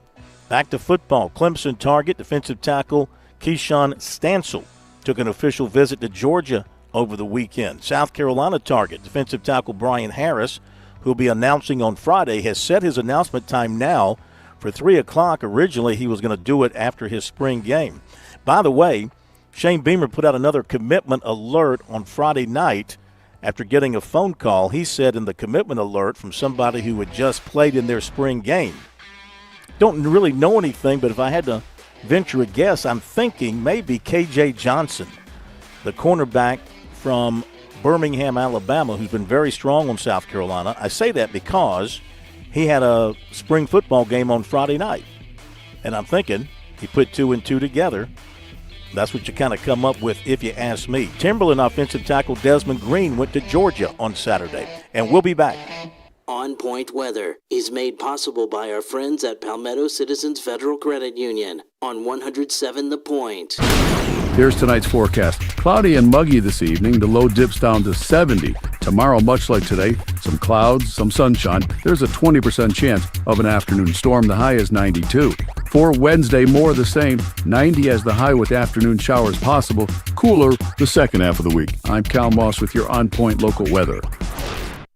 Back to football. Clemson target, defensive tackle Keyshawn Stansel, took an official visit to Georgia over the weekend. South Carolina target, defensive tackle Brian Harris, who will be announcing on Friday, has set his announcement time now for 3 o'clock. Originally, he was going to do it after his spring game. By the way, Shane Beamer put out another commitment alert on Friday night after getting a phone call. He said in the commitment alert from somebody who had just played in their spring game. Don't really know anything, but if I had to venture a guess, I'm thinking maybe K.J. Johnson, the cornerback from Birmingham, Alabama, who's been very strong on South Carolina. I say that because he had a spring football game on Friday night, and I'm thinking he put 2 and 2 together. That's what you kind of come up with if you ask me. Timberland offensive tackle Desmond Green went to Georgia on Saturday, and we'll be back. On Point Weather is made possible by our friends at Palmetto Citizens Federal Credit Union on 107 The Point. Here's tonight's forecast. Cloudy and muggy this evening. The low dips down to 70. Tomorrow, much like today, some clouds, some sunshine. There's a 20% chance of an afternoon storm. The high is 92. For Wednesday, more of the same. 90 as the high with afternoon showers possible. Cooler the second half of the week. I'm Cal Moss with your On Point local weather.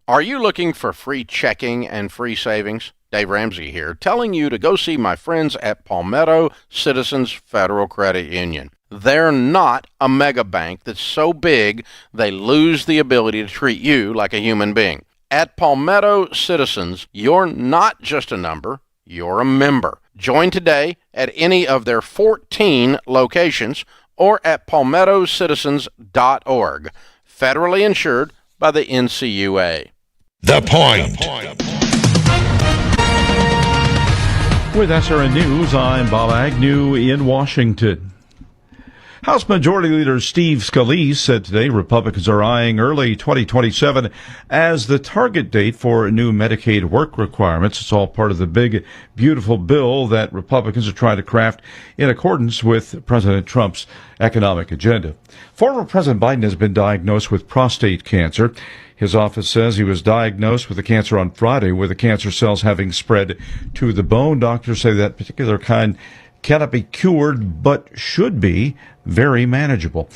Are you looking for free checking and free savings? Dave Ramsey here, telling you to go see my friends at Palmetto Citizens Federal Credit Union. They're not a mega bank that's so big they lose the ability to treat you like a human being. At Palmetto Citizens, you're not just a number, you're a member. Join today at any of their 14 locations or at palmettocitizens.org. Federally insured by the NCUA. The Point. With SRN News, I'm Bob Agnew in Washington. House Majority Leader Steve Scalise said today Republicans are eyeing early 2027 as the target date for new Medicaid work requirements. It's all part of the big, beautiful bill that Republicans are trying to craft in accordance with President Trump's economic agenda. Former President Biden has been diagnosed with prostate cancer. His office says he was diagnosed with the cancer on Friday, with the cancer cells having spread to the bone. Doctors say that particular kind cannot be cured, but should be very manageable.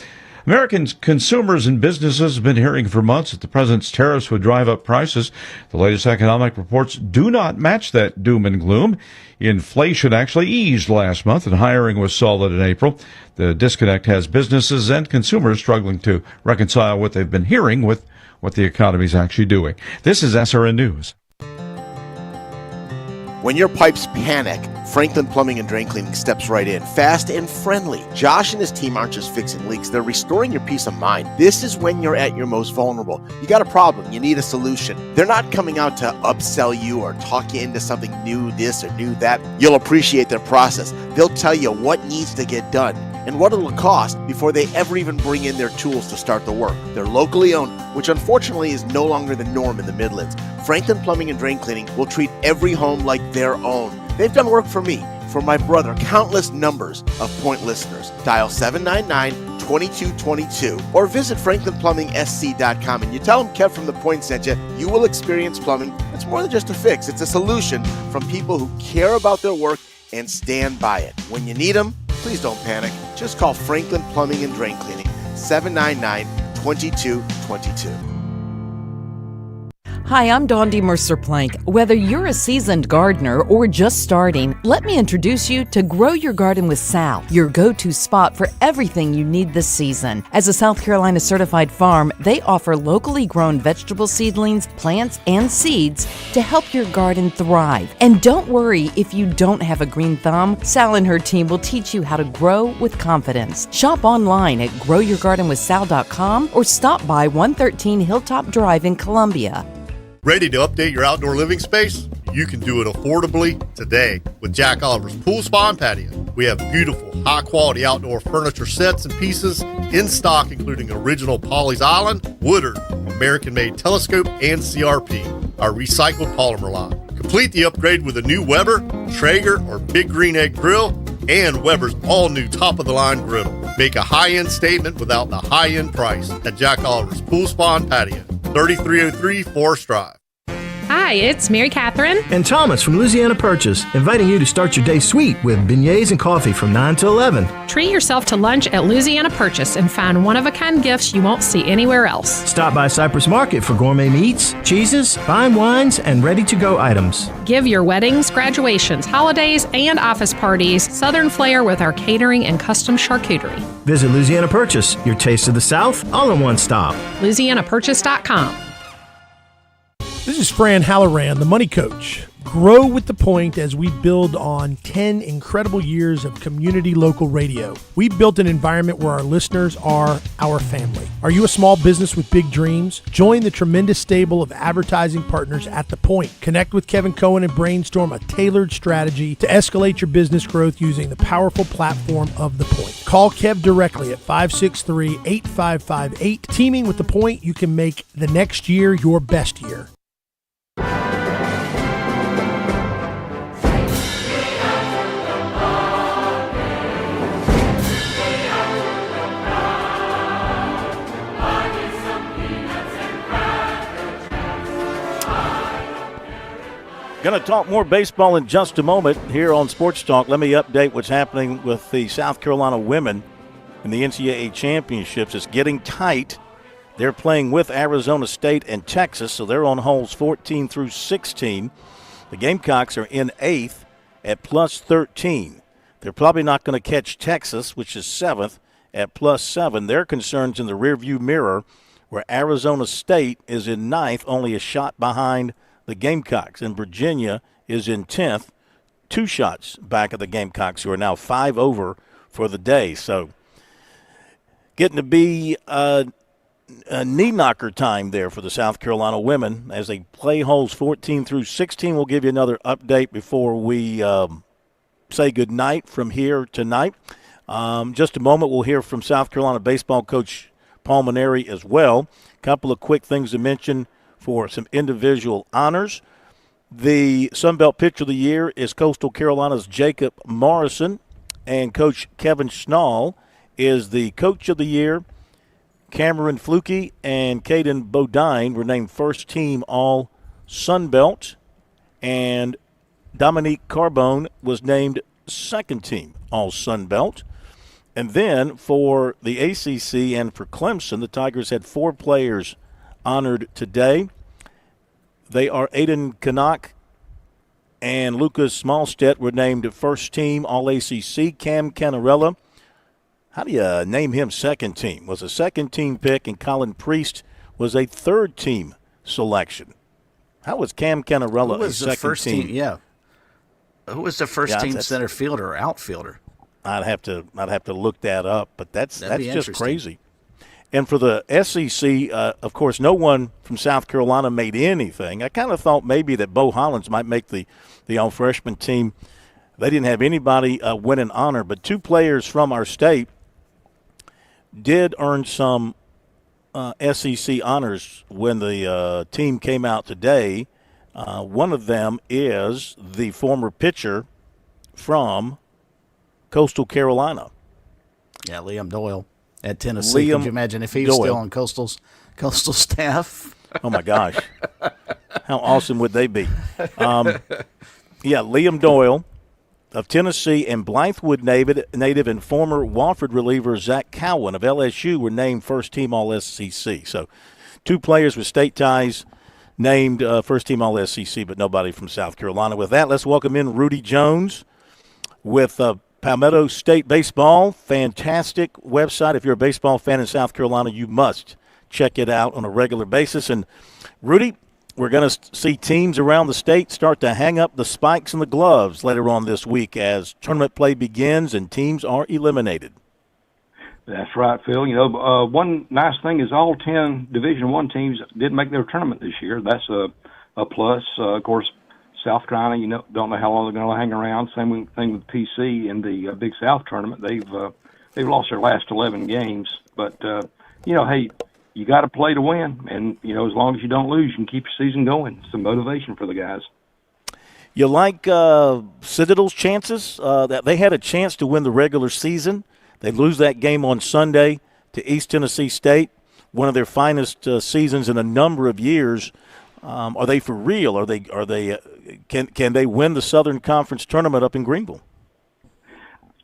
American consumers and businesses have been hearing for months that the president's tariffs would drive up prices. The latest economic reports do not match that doom and gloom. Inflation actually eased last month, and hiring was solid in April. The disconnect has businesses and consumers struggling to reconcile what they've been hearing with what the economy is actually doing. This is SRN News. When your pipes panic, Franklin Plumbing and Drain Cleaning steps right in, fast and friendly. Josh and his team aren't just fixing leaks, they're restoring your peace of mind. This is when you're at your most vulnerable. You got a problem, you need a solution. They're not coming out to upsell you or talk you into something new this or new that. You'll appreciate their process. They'll tell you what needs to get done and what it'll cost before they ever even bring in their tools to start the work. They're locally owned, which unfortunately is no longer the norm in the Midlands. Franklin Plumbing and Drain Cleaning will treat every home like their own. They've done work for me, for my brother, countless numbers of Point listeners. Dial 799-2222 or visit franklinplumbing.sc.com and you tell them Kev from The Point sent you. You will experience plumbing that's more than just a fix. It's a solution from people who care about their work and stand by it. When you need them, please don't panic. Just call Franklin Plumbing and Drain Cleaning, 799-2222. Hi, I'm Dondi Mercer-Plank. Whether you're a seasoned gardener or just starting, let me introduce you to Grow Your Garden with Sal, your go-to spot for everything you need this season. As a South Carolina certified farm, they offer locally grown vegetable seedlings, plants, and seeds to help your garden thrive. And don't worry if you don't have a green thumb, Sal and her team will teach you how to grow with confidence. Shop online at growyourgardenwithsal.com or stop by 113 Hilltop Drive in Columbia. Ready to update your outdoor living space? You can do it affordably today with Jack Oliver's Pool Spa and Patio. We have beautiful, high-quality outdoor furniture sets and pieces in stock, including original Pawleys Island, Woodard, American-made telescope, and CRP, our recycled polymer line. Complete the upgrade with a new Weber, Traeger, or Big Green Egg grill, and Weber's all-new top-of-the-line griddle. Make a high-end statement without the high-end price at Jack Oliver's Pool Spa and Patio, 3303 Forest Drive. Hi, it's Mary Catherine and Thomas from Louisiana Purchase, inviting you to start your day sweet with beignets and coffee from 9 to 11. Treat yourself to lunch at Louisiana Purchase and find one-of-a-kind gifts you won't see anywhere else. Stop by Cypress Market for gourmet meats, cheeses, fine wines, and ready-to-go items. Give your weddings, graduations, holidays, and office parties Southern flair with our catering and custom charcuterie. Visit Louisiana Purchase, your taste of the South, all in one stop. LouisianaPurchase.com. This is Fran Halloran, the Money Coach. Grow with the Point as we build on 10 incredible years of community local radio. We built an environment where our listeners are our family. Are you a small business with big dreams? Join the tremendous stable of advertising partners at The Point. Connect with Kevin Cohen and brainstorm a tailored strategy to escalate your business growth using the powerful platform of The Point. Call Kev directly at 563-8558. Teaming with The Point, you can make the next year your best year. Going to talk more baseball in just a moment here on Sports Talk. Let me update what's happening with the South Carolina women in the NCAA championships. It's getting tight. They're playing with Arizona State and Texas, so they're on holes 14 through 16. The Gamecocks are in 8th at plus 13. They're probably not going to catch Texas, which is 7th, at plus 7. Their concerns in the rearview mirror, where Arizona State is in 9th, only a shot behind the Gamecocks, and Virginia is in 10th, 2 shots back of the Gamecocks, who are now 5 over for the day. So getting to be a knee knocker time there for the South Carolina women as they play holes 14 through 16. We'll give you another update before we say goodnight from here tonight. Just a moment, we'll hear from South Carolina baseball coach Paul Maneri as well. A couple of quick things to mention for some individual honors. The Sun Belt Pitcher of the Year is Coastal Carolina's Jacob Morrison, and Coach Kevin Schnall is the Coach of the Year. Cameron Fluke and Caden Bodine were named first team all Sun Belt, and Dominique Carbone was named second team all Sun Belt. And then for the ACC and for Clemson, the Tigers had 4 players honored today. They are Aiden Canuck and Lucas Smallstedt were named first team all ACC. Cam Canarella, how do you name him second team? Was a second team pick, and Colin Priest was a third team selection. How was Cam Canarella a second team? Yeah. Who was the first team center fielder or outfielder? I'd have to look that up, but that's just crazy. And for the SEC, of course, no one from South Carolina made anything. I kind of thought maybe that Bo Hollins might make the all-freshman team. They didn't have anybody win an honor, but 2 players from our state did earn some SEC honors when the team came out today. One of them is the former pitcher from Coastal Carolina. Yeah, Liam Doyle at Tennessee. Could you imagine if he was still on Coastal staff? Oh, my gosh. How awesome would they be? Liam Doyle of Tennessee and Blythewood native and former Wofford reliever Zach Cowan of LSU were named first team All-SEC. So 2 players with state ties named first team All-SEC, but nobody from South Carolina. With that, let's welcome in Rudy Jones with Palmetto State Baseball. Fantastic website. If you're a baseball fan in South Carolina, you must check it out on a regular basis. And, Rudy, we're going to see teams around the state start to hang up the spikes and the gloves later on this week as tournament play begins and teams are eliminated. That's right, Phil. One nice thing is all 10 Division I teams did make their tournament this year. That's a plus. Of course, South Carolina, don't know how long they're going to hang around. Same thing with PC in the Big South tournament. They've lost their last 11 games, but hey, you got to play to win, and as long as you don't lose, you can keep your season going. It's some motivation for the guys. You like Citadel's chances? That they had a chance to win the regular season. They lose that game on Sunday to East Tennessee State, one of their finest seasons in a number of years. Are they for real? Are they? Can they win the Southern Conference tournament up in Greenville?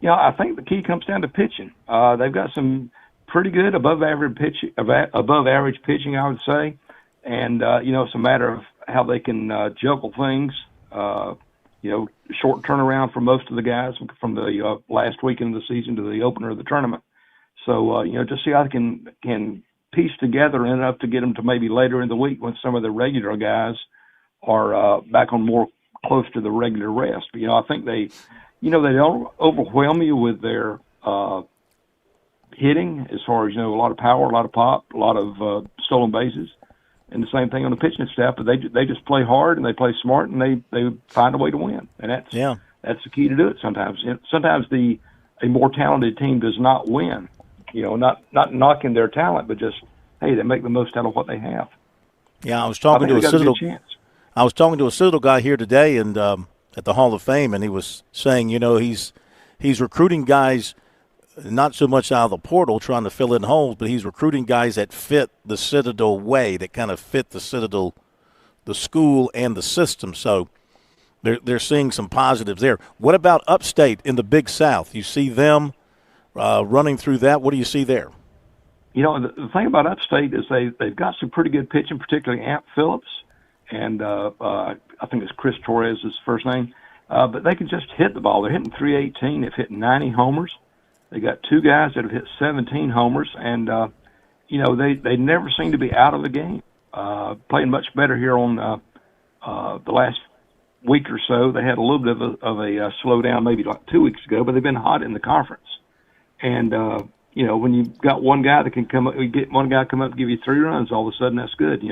I think the key comes down to pitching. They've got some pretty good above average pitching, I would say, and it's a matter of how they can juggle things. Short turnaround for most of the guys from the last weekend of the season to the opener of the tournament. So just see how they can piece together enough to get them to maybe later in the week when some of the regular guys are back on more close to the regular rest. But, I think they don't overwhelm you with their hitting as far as, a lot of power, a lot of pop, a lot of stolen bases. And the same thing on the pitching staff, but they just play hard and they play smart and they find a way to win. And that's the key to do it sometimes. Sometimes a more talented team does not win. Not knocking their talent, but just, hey, they make the most out of what they have. Yeah, I was talking to a Citadel guy here today and at the Hall of Fame, and he was saying, he's recruiting guys not so much out of the portal trying to fill in holes, but he's recruiting guys that fit the Citadel way, that kind of fit the Citadel, the school and the system. So they're seeing some positives there. What about Upstate in the Big South? You see them running through that. What do you see there? The thing about Upstate is they've got some pretty good pitching, particularly Amp Phillips, and I think it's Chris Torres is his first name. But they can just hit the ball. They're hitting .318. They've hit 90 homers. They got 2 guys that have hit 17 homers, and they never seem to be out of the game. Playing much better here on the last week or so, they had a little bit of a slowdown maybe like 2 weeks ago, but they've been hot in the conference. And, when you got one guy that can come up, you get one guy come up and give you 3 runs, all of a sudden that's good.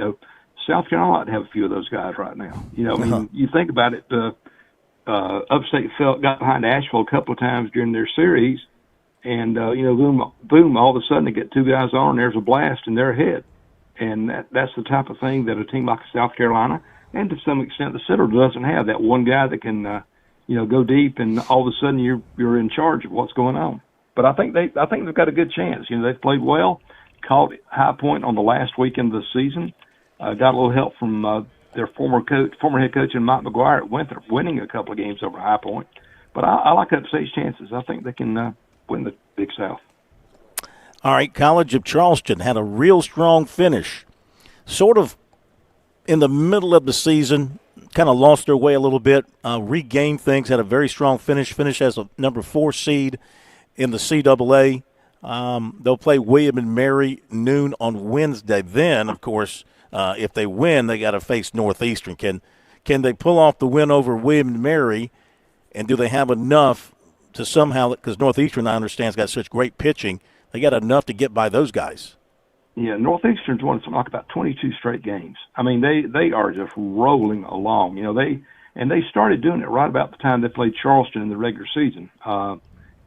South Carolina ought to have a few of those guys right now. You think about it, Upstate got behind Asheville a couple of times during their series, and, boom, all of a sudden they get 2 guys on, and there's a blast, and they're ahead. And that's the type of thing that a team like South Carolina, and to some extent the Citadel, doesn't have. That one guy that can, go deep, and all of a sudden you're in charge of what's going on. But I think they've got a good chance. They've played well, caught High Point on the last weekend of the season, got a little help from their former head coach, and Mike McGuire at Winthrop, winning a couple of games over High Point. But I like Upstate's chances. I think they can win the Big South. All right, College of Charleston had a real strong finish. Sort of in the middle of the season, kind of lost their way a little bit, regained things, had a very strong finish as a number 4 seed in the CAA. They'll play William and Mary noon on Wednesday. Then, of course, if they win, they got to face Northeastern. Can they pull off the win over William and Mary, and do they have enough to somehow, because Northeastern, I understand, has got such great pitching, they got enough to get by those guys? Yeah, Northeastern's won something like about 22 straight games. I mean, they are just rolling along. They started doing it right about the time they played Charleston in the regular season.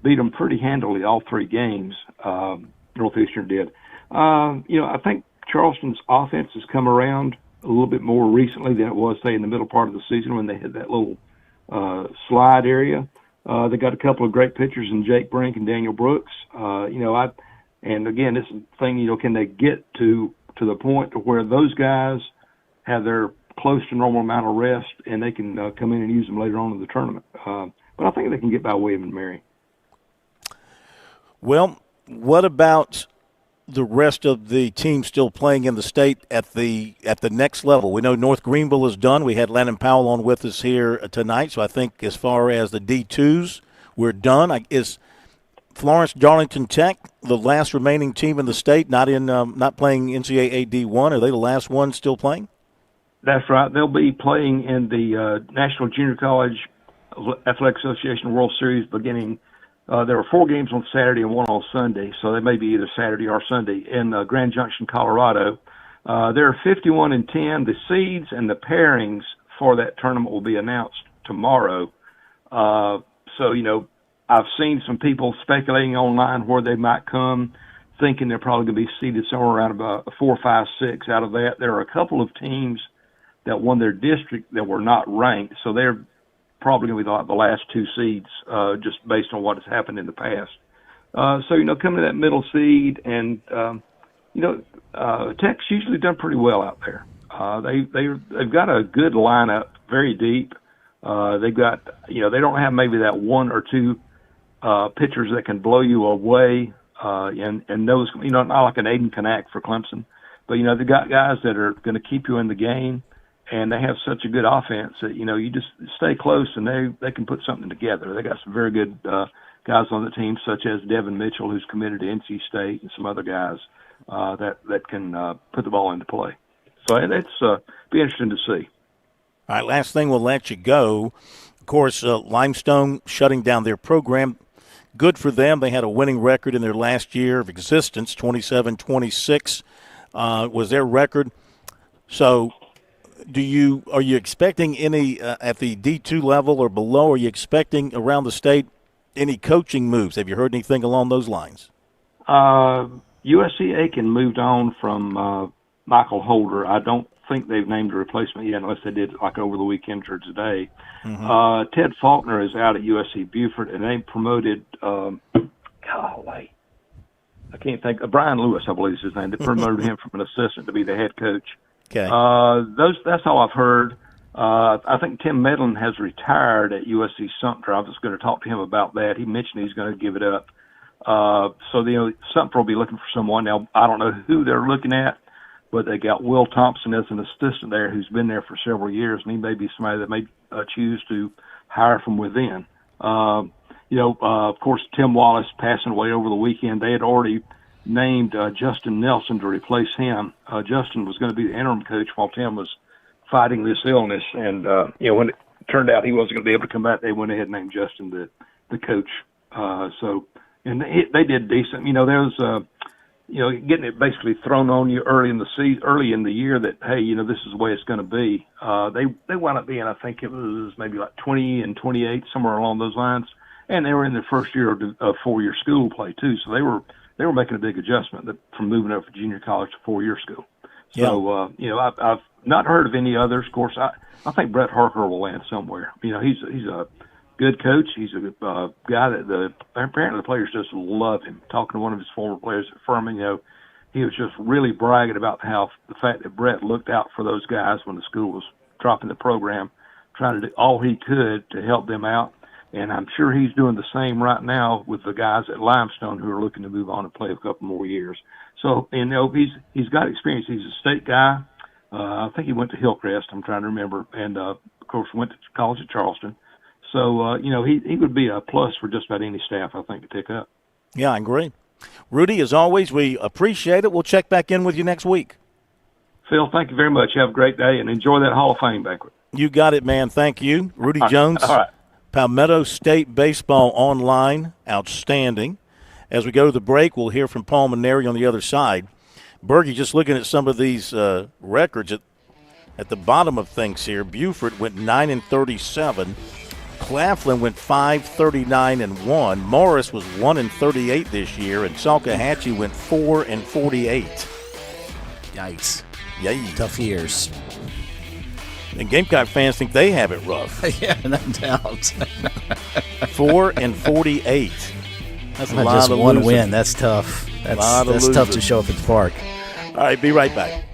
Beat them pretty handily all 3 games. Northeastern did. I think Charleston's offense has come around a little bit more recently than it was, say, in the middle part of the season when they had that little slide area. They got a couple of great pitchers in Jake Brink and Daniel Brooks. And again, this thing, can they get to the point to where those guys have their close to normal amount of rest, and they can come in and use them later on in the tournament. But I think they can get by William and Mary. Well, what about the rest of the teams still playing in the state at the next level? We know North Greenville is done. We had Landon Powell on with us here tonight, so I think as far as the D2s, we're done. Is Florence Darlington Tech the last remaining team in the state not playing NCAA D1? Are they the last one still playing? That's right. They'll be playing in the National Junior College Athletic Association World Series beginning. There were 4 games on Saturday and 1 on Sunday, so they may be either Saturday or Sunday in Grand Junction, Colorado. They're 51-10. The seeds and the pairings for that tournament will be announced tomorrow. I've seen some people speculating online where they might come, thinking they're probably going to be seeded somewhere around about 4, 5, 6 out of that. There are a couple of teams that won their district that were not ranked, so they're probably going to be the last 2 seeds just based on what has happened in the past. Coming to that middle seed, and, Tech's usually done pretty well out there. They've got a good lineup, very deep. They've got, they don't have maybe that 1 or 2 pitchers that can blow you away, and those, not like an Aiden Kanak for Clemson, but, they've got guys that are going to keep you in the game. And they have such a good offense that, you just stay close and they can put something together. They got some very good guys on the team, such as Devin Mitchell, who's committed to NC State, and some other guys that can put the ball into play. So it's be interesting to see. All right, last thing we'll let you go. Of course, Limestone shutting down their program. Good for them. They had a winning record in their last year of existence, 27-26 was their record. So are you expecting any at the D2 level or below? Are you expecting around the state any coaching moves? Have you heard anything along those lines? USC Aiken moved on from Michael Holder. I don't think they've named a replacement yet, unless they did like over the weekend or today. Mm-hmm. Ted Faulkner is out at USC Beaufort, and they promoted I can't think. Brian Lewis, I believe is his name. They promoted him from an assistant to be the head coach. Okay. That's all I've heard. I think Tim Medlin has retired at USC Sumter. I was going to talk to him about that. He mentioned he's going to give it up. Sumter will be looking for someone. Now, I don't know who they're looking at, but they got Will Thompson as an assistant there who's been there for several years, and he may be somebody that may choose to hire from within. Of course, Tim Wallace passing away over the weekend. They had already named Justin Nelson to replace him. Justin was going to be the interim coach while Tim was fighting this illness. And, when turned out he wasn't going to be able to come back. They went ahead and named Justin the coach. And they did decent. There was, getting it basically thrown on you early in the year that, hey, this is the way it's going to be. They wound up being, I think it was maybe like 20 and 28, somewhere along those lines. And they were in their first year of 4-year school play too. So they were making a big adjustment from moving up from junior college to 4-year school. So, I've not heard of any others. Of course, I think Brett Harker will land somewhere. He's a good coach. He's a guy that apparently the players just love him. Talking to one of his former players at Furman, he was just really bragging about the fact that Brett looked out for those guys when the school was dropping the program, trying to do all he could to help them out. And I'm sure he's doing the same right now with the guys at Limestone who are looking to move on and play a couple more years. So, he's got experience. He's a state guy. I think he went to Hillcrest, I'm trying to remember, and, of course, went to college at Charleston. So, he would be a plus for just about any staff, I think, to pick up. Yeah, I agree. Rudy, as always, we appreciate it. We'll check back in with you next week. Phil, thank you very much. Have a great day, and enjoy that Hall of Fame banquet. You got it, man. Thank you. Rudy Jones. All right. Palmetto State Baseball Online, outstanding. As we go to the break, we'll hear from Paul Maneri on the other side. Bergie, just looking at some of these records at the bottom of things here, Buford went 9-37. Claflin went 5-39-1. Morris was 1-38 this year, and Salkehatchie went 4-48. Yikes. Yay. Tough years. And Gamecock fans think they have it rough. Yeah, no doubt. 4-48. That's a lot just of one losing. win. That's tough. That's tough to show up at the park. All right, be right back.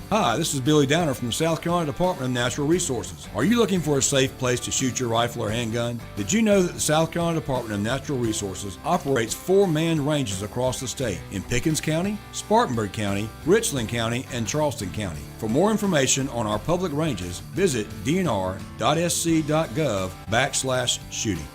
Hi, this is Billy Downer from the South Carolina Department of Natural Resources. Are you looking for a safe place to shoot your rifle or handgun? Did you know that the South Carolina Department of Natural Resources operates 4 manned ranges across the state in Pickens County, Spartanburg County, Richland County, and Charleston County? For more information on our public ranges, visit dnr.sc.gov/shooting.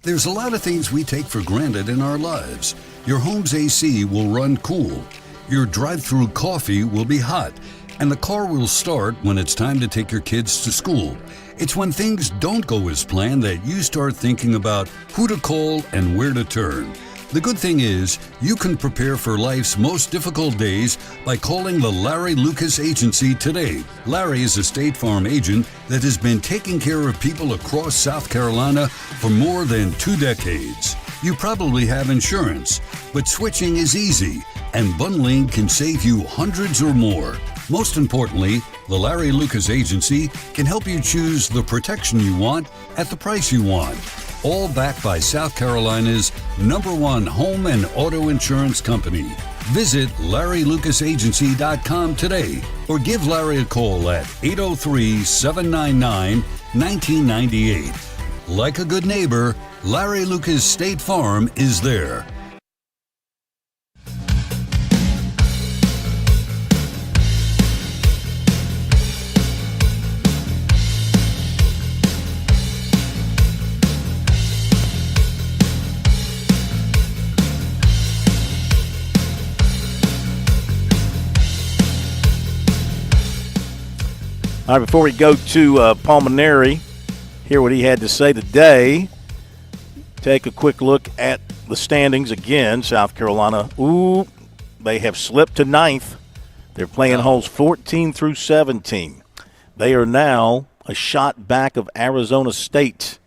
There's a lot of things we take for granted in our lives. Your home's AC will run cool. Your drive-through coffee will be hot. And the car will start when it's time to take your kids to school. It's when things don't go as planned that you start thinking about who to call and where to turn. The good thing is, you can prepare for life's most difficult days by calling the Larry Lucas Agency today. Larry is a State Farm agent that has been taking care of people across South Carolina for more than 2 decades. You probably have insurance, but switching is easy, and bundling can save you hundreds or more. Most importantly, the Larry Lucas Agency can help you choose the protection you want at the price you want. All backed by South Carolina's #1 home and auto insurance company. Visit LarryLucasAgency.com today or give Larry a call at 803-799-1998. Like a good neighbor, Larry Lucas State Farm is there. All right, before we go to Paul Maneri, hear what he had to say today, take a quick look at the standings again. South Carolina, they have slipped to 9th. They're playing holes 14 through 17. They are now a shot back of Arizona State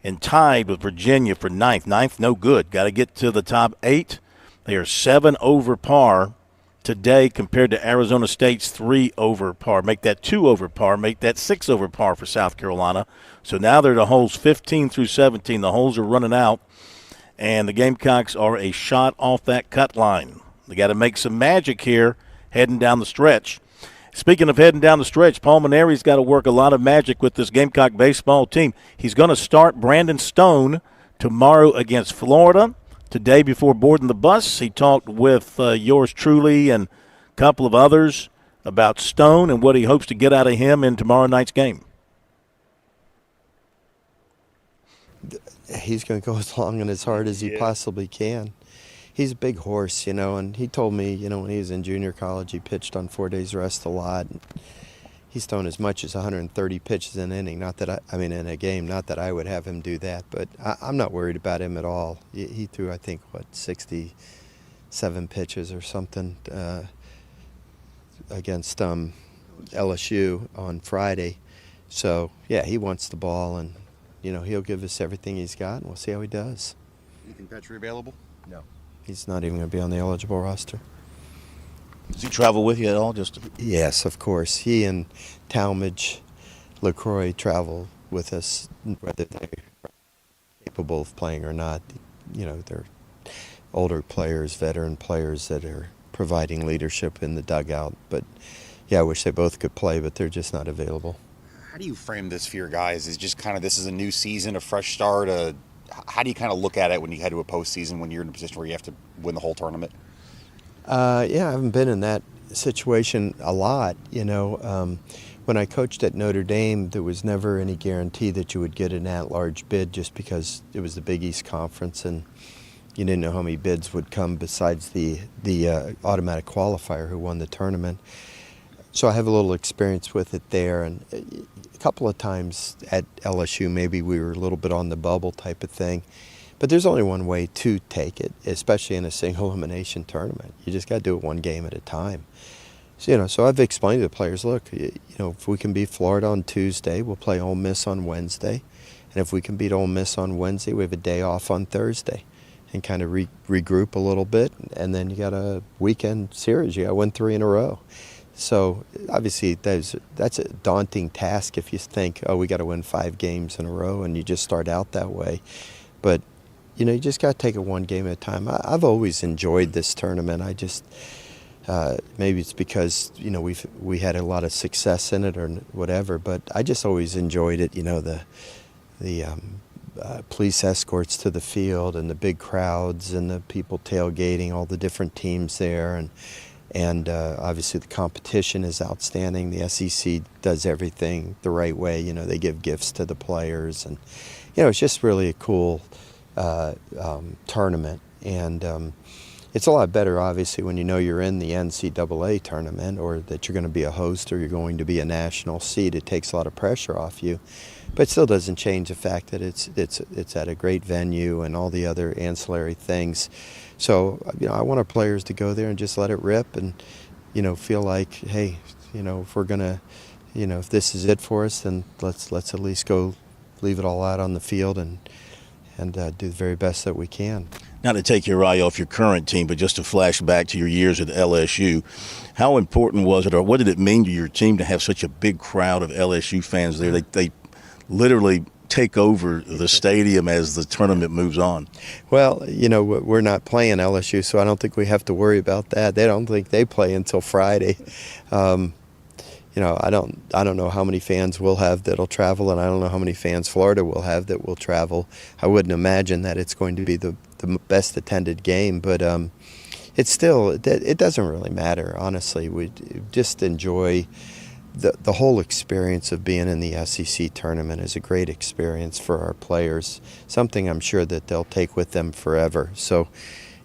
and tied with Virginia for 9th. 9th, no good. Got to get to the top 8. They are 7 over par today compared to Arizona State's 3 over par. Make that 2 over par. Make that 6 over par for South Carolina. So now they're to holes 15 through 17. The holes are running out, and the Gamecocks are a shot off that cut line. They got to make some magic here heading down the stretch. Speaking of heading down the stretch, Paul Maneri's got to work a lot of magic with this Gamecock baseball team. He's going to start Brandon Stone tomorrow against Florida. Today, before boarding the bus, he talked with yours truly and a couple of others about Stone and what he hopes to get out of him in tomorrow night's game. He's going to go as long and as hard as he possibly can. he's a big horse, and he told me, when he was in junior college, he pitched on 4 days rest a lot. He's thrown as much as 130 pitches in an inning. Not that in a game. Not that I would have him do that, but I'm not worried about him at all. He threw, I think, 67 pitches or something against LSU on Friday. So yeah, he wants the ball, and he'll give us everything he's got, and we'll see how he does. You think Petrie available? No, he's not even going to be on the eligible roster. Does he travel with you at all? Yes, of course. He and Talmadge, LaCroix travel with us, whether they're capable of playing or not. They're older players, veteran players that are providing leadership in the dugout. But yeah, I wish they both could play, but they're just not available. How do you frame this for your guys? Is just kind of this is a new season, a fresh start? How do you kind of look at it when you head to a postseason, when you're in a position where you have to win the whole tournament? Yeah, I haven't been in that situation a lot. When I coached at Notre Dame, there was never any guarantee that you would get an at-large bid just because it was the Big East Conference and you didn't know how many bids would come besides the automatic qualifier who won the tournament. So I have a little experience with it there, and a couple of times at LSU maybe we were a little bit on the bubble type of thing. But there's only one way to take it, especially in a single elimination tournament. You just got to do it one game at a time. So I've explained to the players, look, if we can beat Florida on Tuesday, we'll play Ole Miss on Wednesday. And if we can beat Ole Miss on Wednesday, we have a day off on Thursday and kind of regroup a little bit. And then you got a weekend series. You got to win 3 in a row. So obviously that's a daunting task if you think, we got to win 5 games in a row, and you just start out that way. But you just got to take it one game at a time. I've always enjoyed this tournament. I just maybe it's because we had a lot of success in it or whatever, but I just always enjoyed it. The police escorts to the field and the big crowds and the people tailgating, all the different teams there, and obviously the competition is outstanding. The SEC does everything the right way. They give gifts to the players, and it's just really a cool tournament, and it's a lot better obviously when you're in the NCAA tournament, or that you're going to be a host, or you're going to be a national seed. It takes a lot of pressure off you, but it still doesn't change the fact that it's at a great venue and all the other ancillary things. So I want our players to go there and just let it rip, and feel like, hey, if we're gonna, if this is it for us, then let's at least go leave it all out on the field and do the very best that we can. Not to take your eye off your current team, but just to flash back to your years at LSU, how important was it, or what did it mean to your team to have such a big crowd of LSU fans there? They literally take over the stadium as the tournament moves on. Well, we're not playing LSU, so I don't think we have to worry about that. They don't think they play until Friday. I don't know how many fans we'll have that'll travel, and I don't know how many fans Florida will have that will travel. I wouldn't imagine that it's going to be the best attended game, but it's still, it doesn't really matter, honestly. We just enjoy the whole experience of being in the SEC tournament is a great experience for our players, something I'm sure that they'll take with them forever. So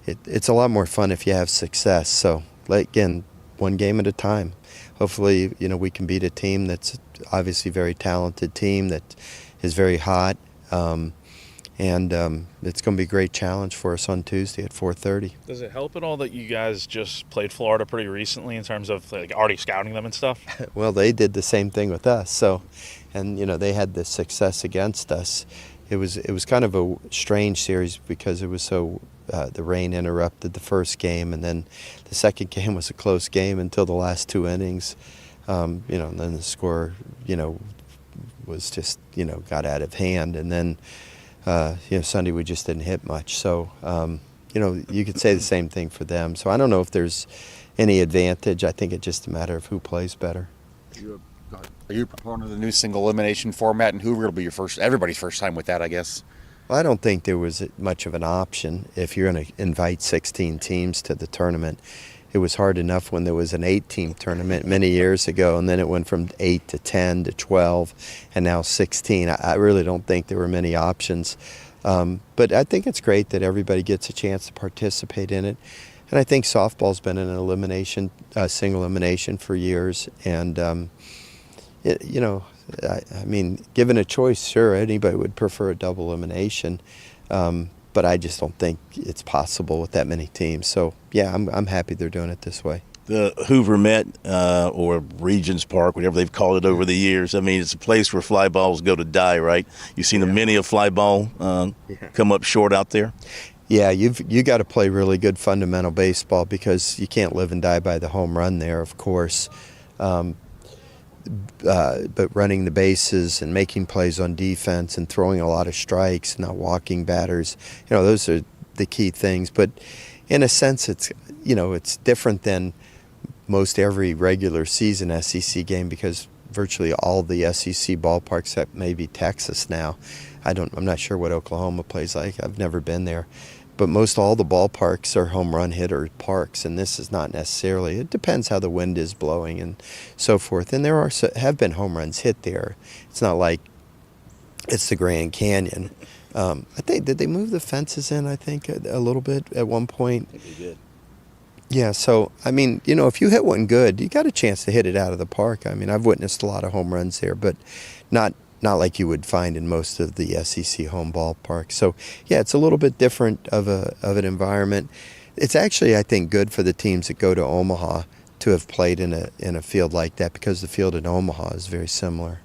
it's a lot more fun if you have success. So again, one game at a time. Hopefully, we can beat a team that's obviously a very talented team that is very hot, and it's going to be a great challenge for us on Tuesday at 4:30. Does it help at all that you guys just played Florida pretty recently in terms of already scouting them and stuff? Well, they did the same thing with us. So, and they had the success against us. It was kind of a strange series because it was so. The rain interrupted the first game, and then the second game was a close game until the last 2 innings. And then the score, was just, got out of hand. And then, Sunday we just didn't hit much. So, you could say the same thing for them. So I don't know if there's any advantage. I think it's just a matter of who plays better. Are you a proponent of the new single elimination format, and Hoover will be everybody's first time with that, I guess? Well, I don't think there was much of an option if you're going to invite 16 teams to the tournament. It was hard enough when there was an 8-team tournament many years ago, and then it went from 8 to 10 to 12, and now 16. I really don't think there were many options. But I think it's great that everybody gets a chance to participate in it. And I think softball's been an elimination, single elimination for years. And, I mean, given a choice, sure, anybody would prefer a double elimination. But I just don't think it's possible with that many teams. So, yeah, I'm happy they're doing it this way. The Hoover Met or Regions Park, whatever they've called it over the years. I mean, it's a place where fly balls go to die, right? You've seen many a fly ball come up short out there. Yeah, you got to play really good fundamental baseball because you can't live and die by the home run there, of course. But running the bases and making plays on defense and throwing a lot of strikes, not walking batters, those are the key things. But in a sense, it's different than most every regular season SEC game because virtually all the SEC ballparks, except maybe Texas now. I'm not sure what Oklahoma plays like. I've never been there. But most all the ballparks are home run hitter parks, and this is not necessarily. It depends how the wind is blowing and so forth. And there have been home runs hit there. It's not like it's the Grand Canyon. I think, did they move the fences in, I think, a little bit at one point? I think they did. Yeah, so, I mean, if you hit one good, you got a chance to hit it out of the park. I mean, I've witnessed a lot of home runs there, but not like you would find in most of the SEC home ballparks. So, yeah, it's a little bit different of an environment. It's actually, I think, good for the teams that go to Omaha to have played in a field like that because the field in Omaha is very similar.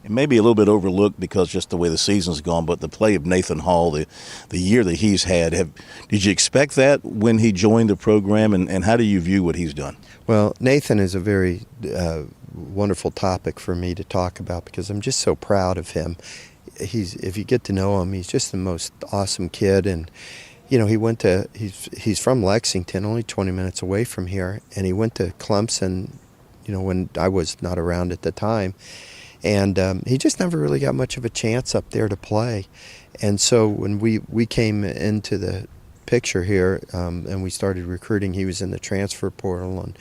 It may be a little bit overlooked because just the way the season's gone, but the play of Nathan Hall, the year that he's had, did you expect that when he joined the program, and how do you view what he's done? Well, Nathan is a very wonderful topic for me to talk about because I'm just so proud of him. If you get to know him, he's just the most awesome kid, and he's from Lexington, only 20 minutes away from here, and he went to Clemson, when I was not around at the time. And he just never really got much of a chance up there to play. And so when we came into the picture here and we started recruiting, he was in the transfer portal. And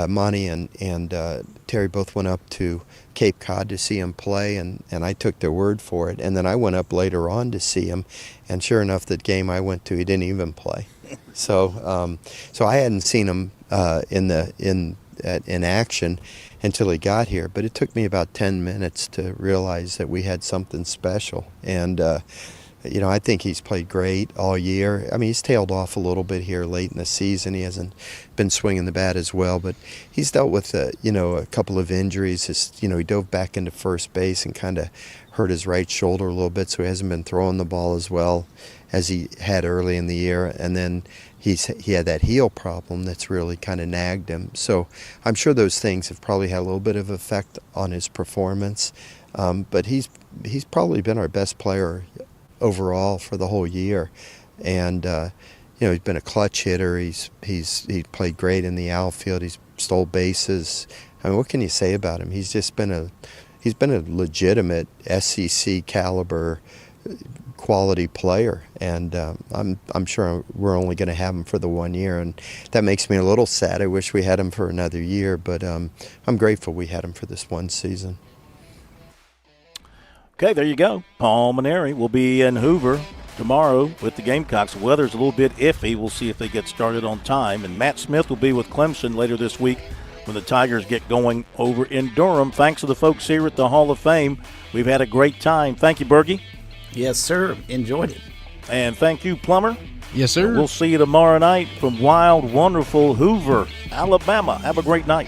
Monty and Terry both went up to Cape Cod to see him play, and I took their word for it. And then I went up later on to see him, and sure enough, the game I went to, he didn't even play. So I hadn't seen him in action until he got here, but it took me about 10 minutes to realize that we had something special. And I think he's played great all year. I mean, he's tailed off a little bit here late in the season. He hasn't been swinging the bat as well, but he's dealt with a couple of injuries. He dove back into first base and kind of hurt his right shoulder a little bit, so he hasn't been throwing the ball as well as he had early in the year. And then he had that heel problem that's really kind of nagged him. So I'm sure those things have probably had a little bit of effect on his performance. But he's probably been our best player overall for the whole year. And he's been a clutch hitter. He's played great in the outfield. He's stole bases. I mean, what can you say about him? He's been a legitimate SEC caliber quality player, and I'm sure we're only going to have him for the 1 year, and that makes me a little sad. I wish we had him for another year, but I'm grateful we had him for this one season. Okay, there you go. Paul Mainieri will be in Hoover tomorrow with the Gamecocks. The weather's a little bit iffy. We'll see if they get started on time. And Matt Smith will be with Clemson later this week when the Tigers get going over in Durham. Thanks to the folks here at the Hall of Fame. We've had a great time. Thank you, Bergie. Yes, sir. Enjoyed it. And thank you, Plummer. Yes, sir. We'll see you tomorrow night from wild, wonderful Hoover, Alabama. Have a great night.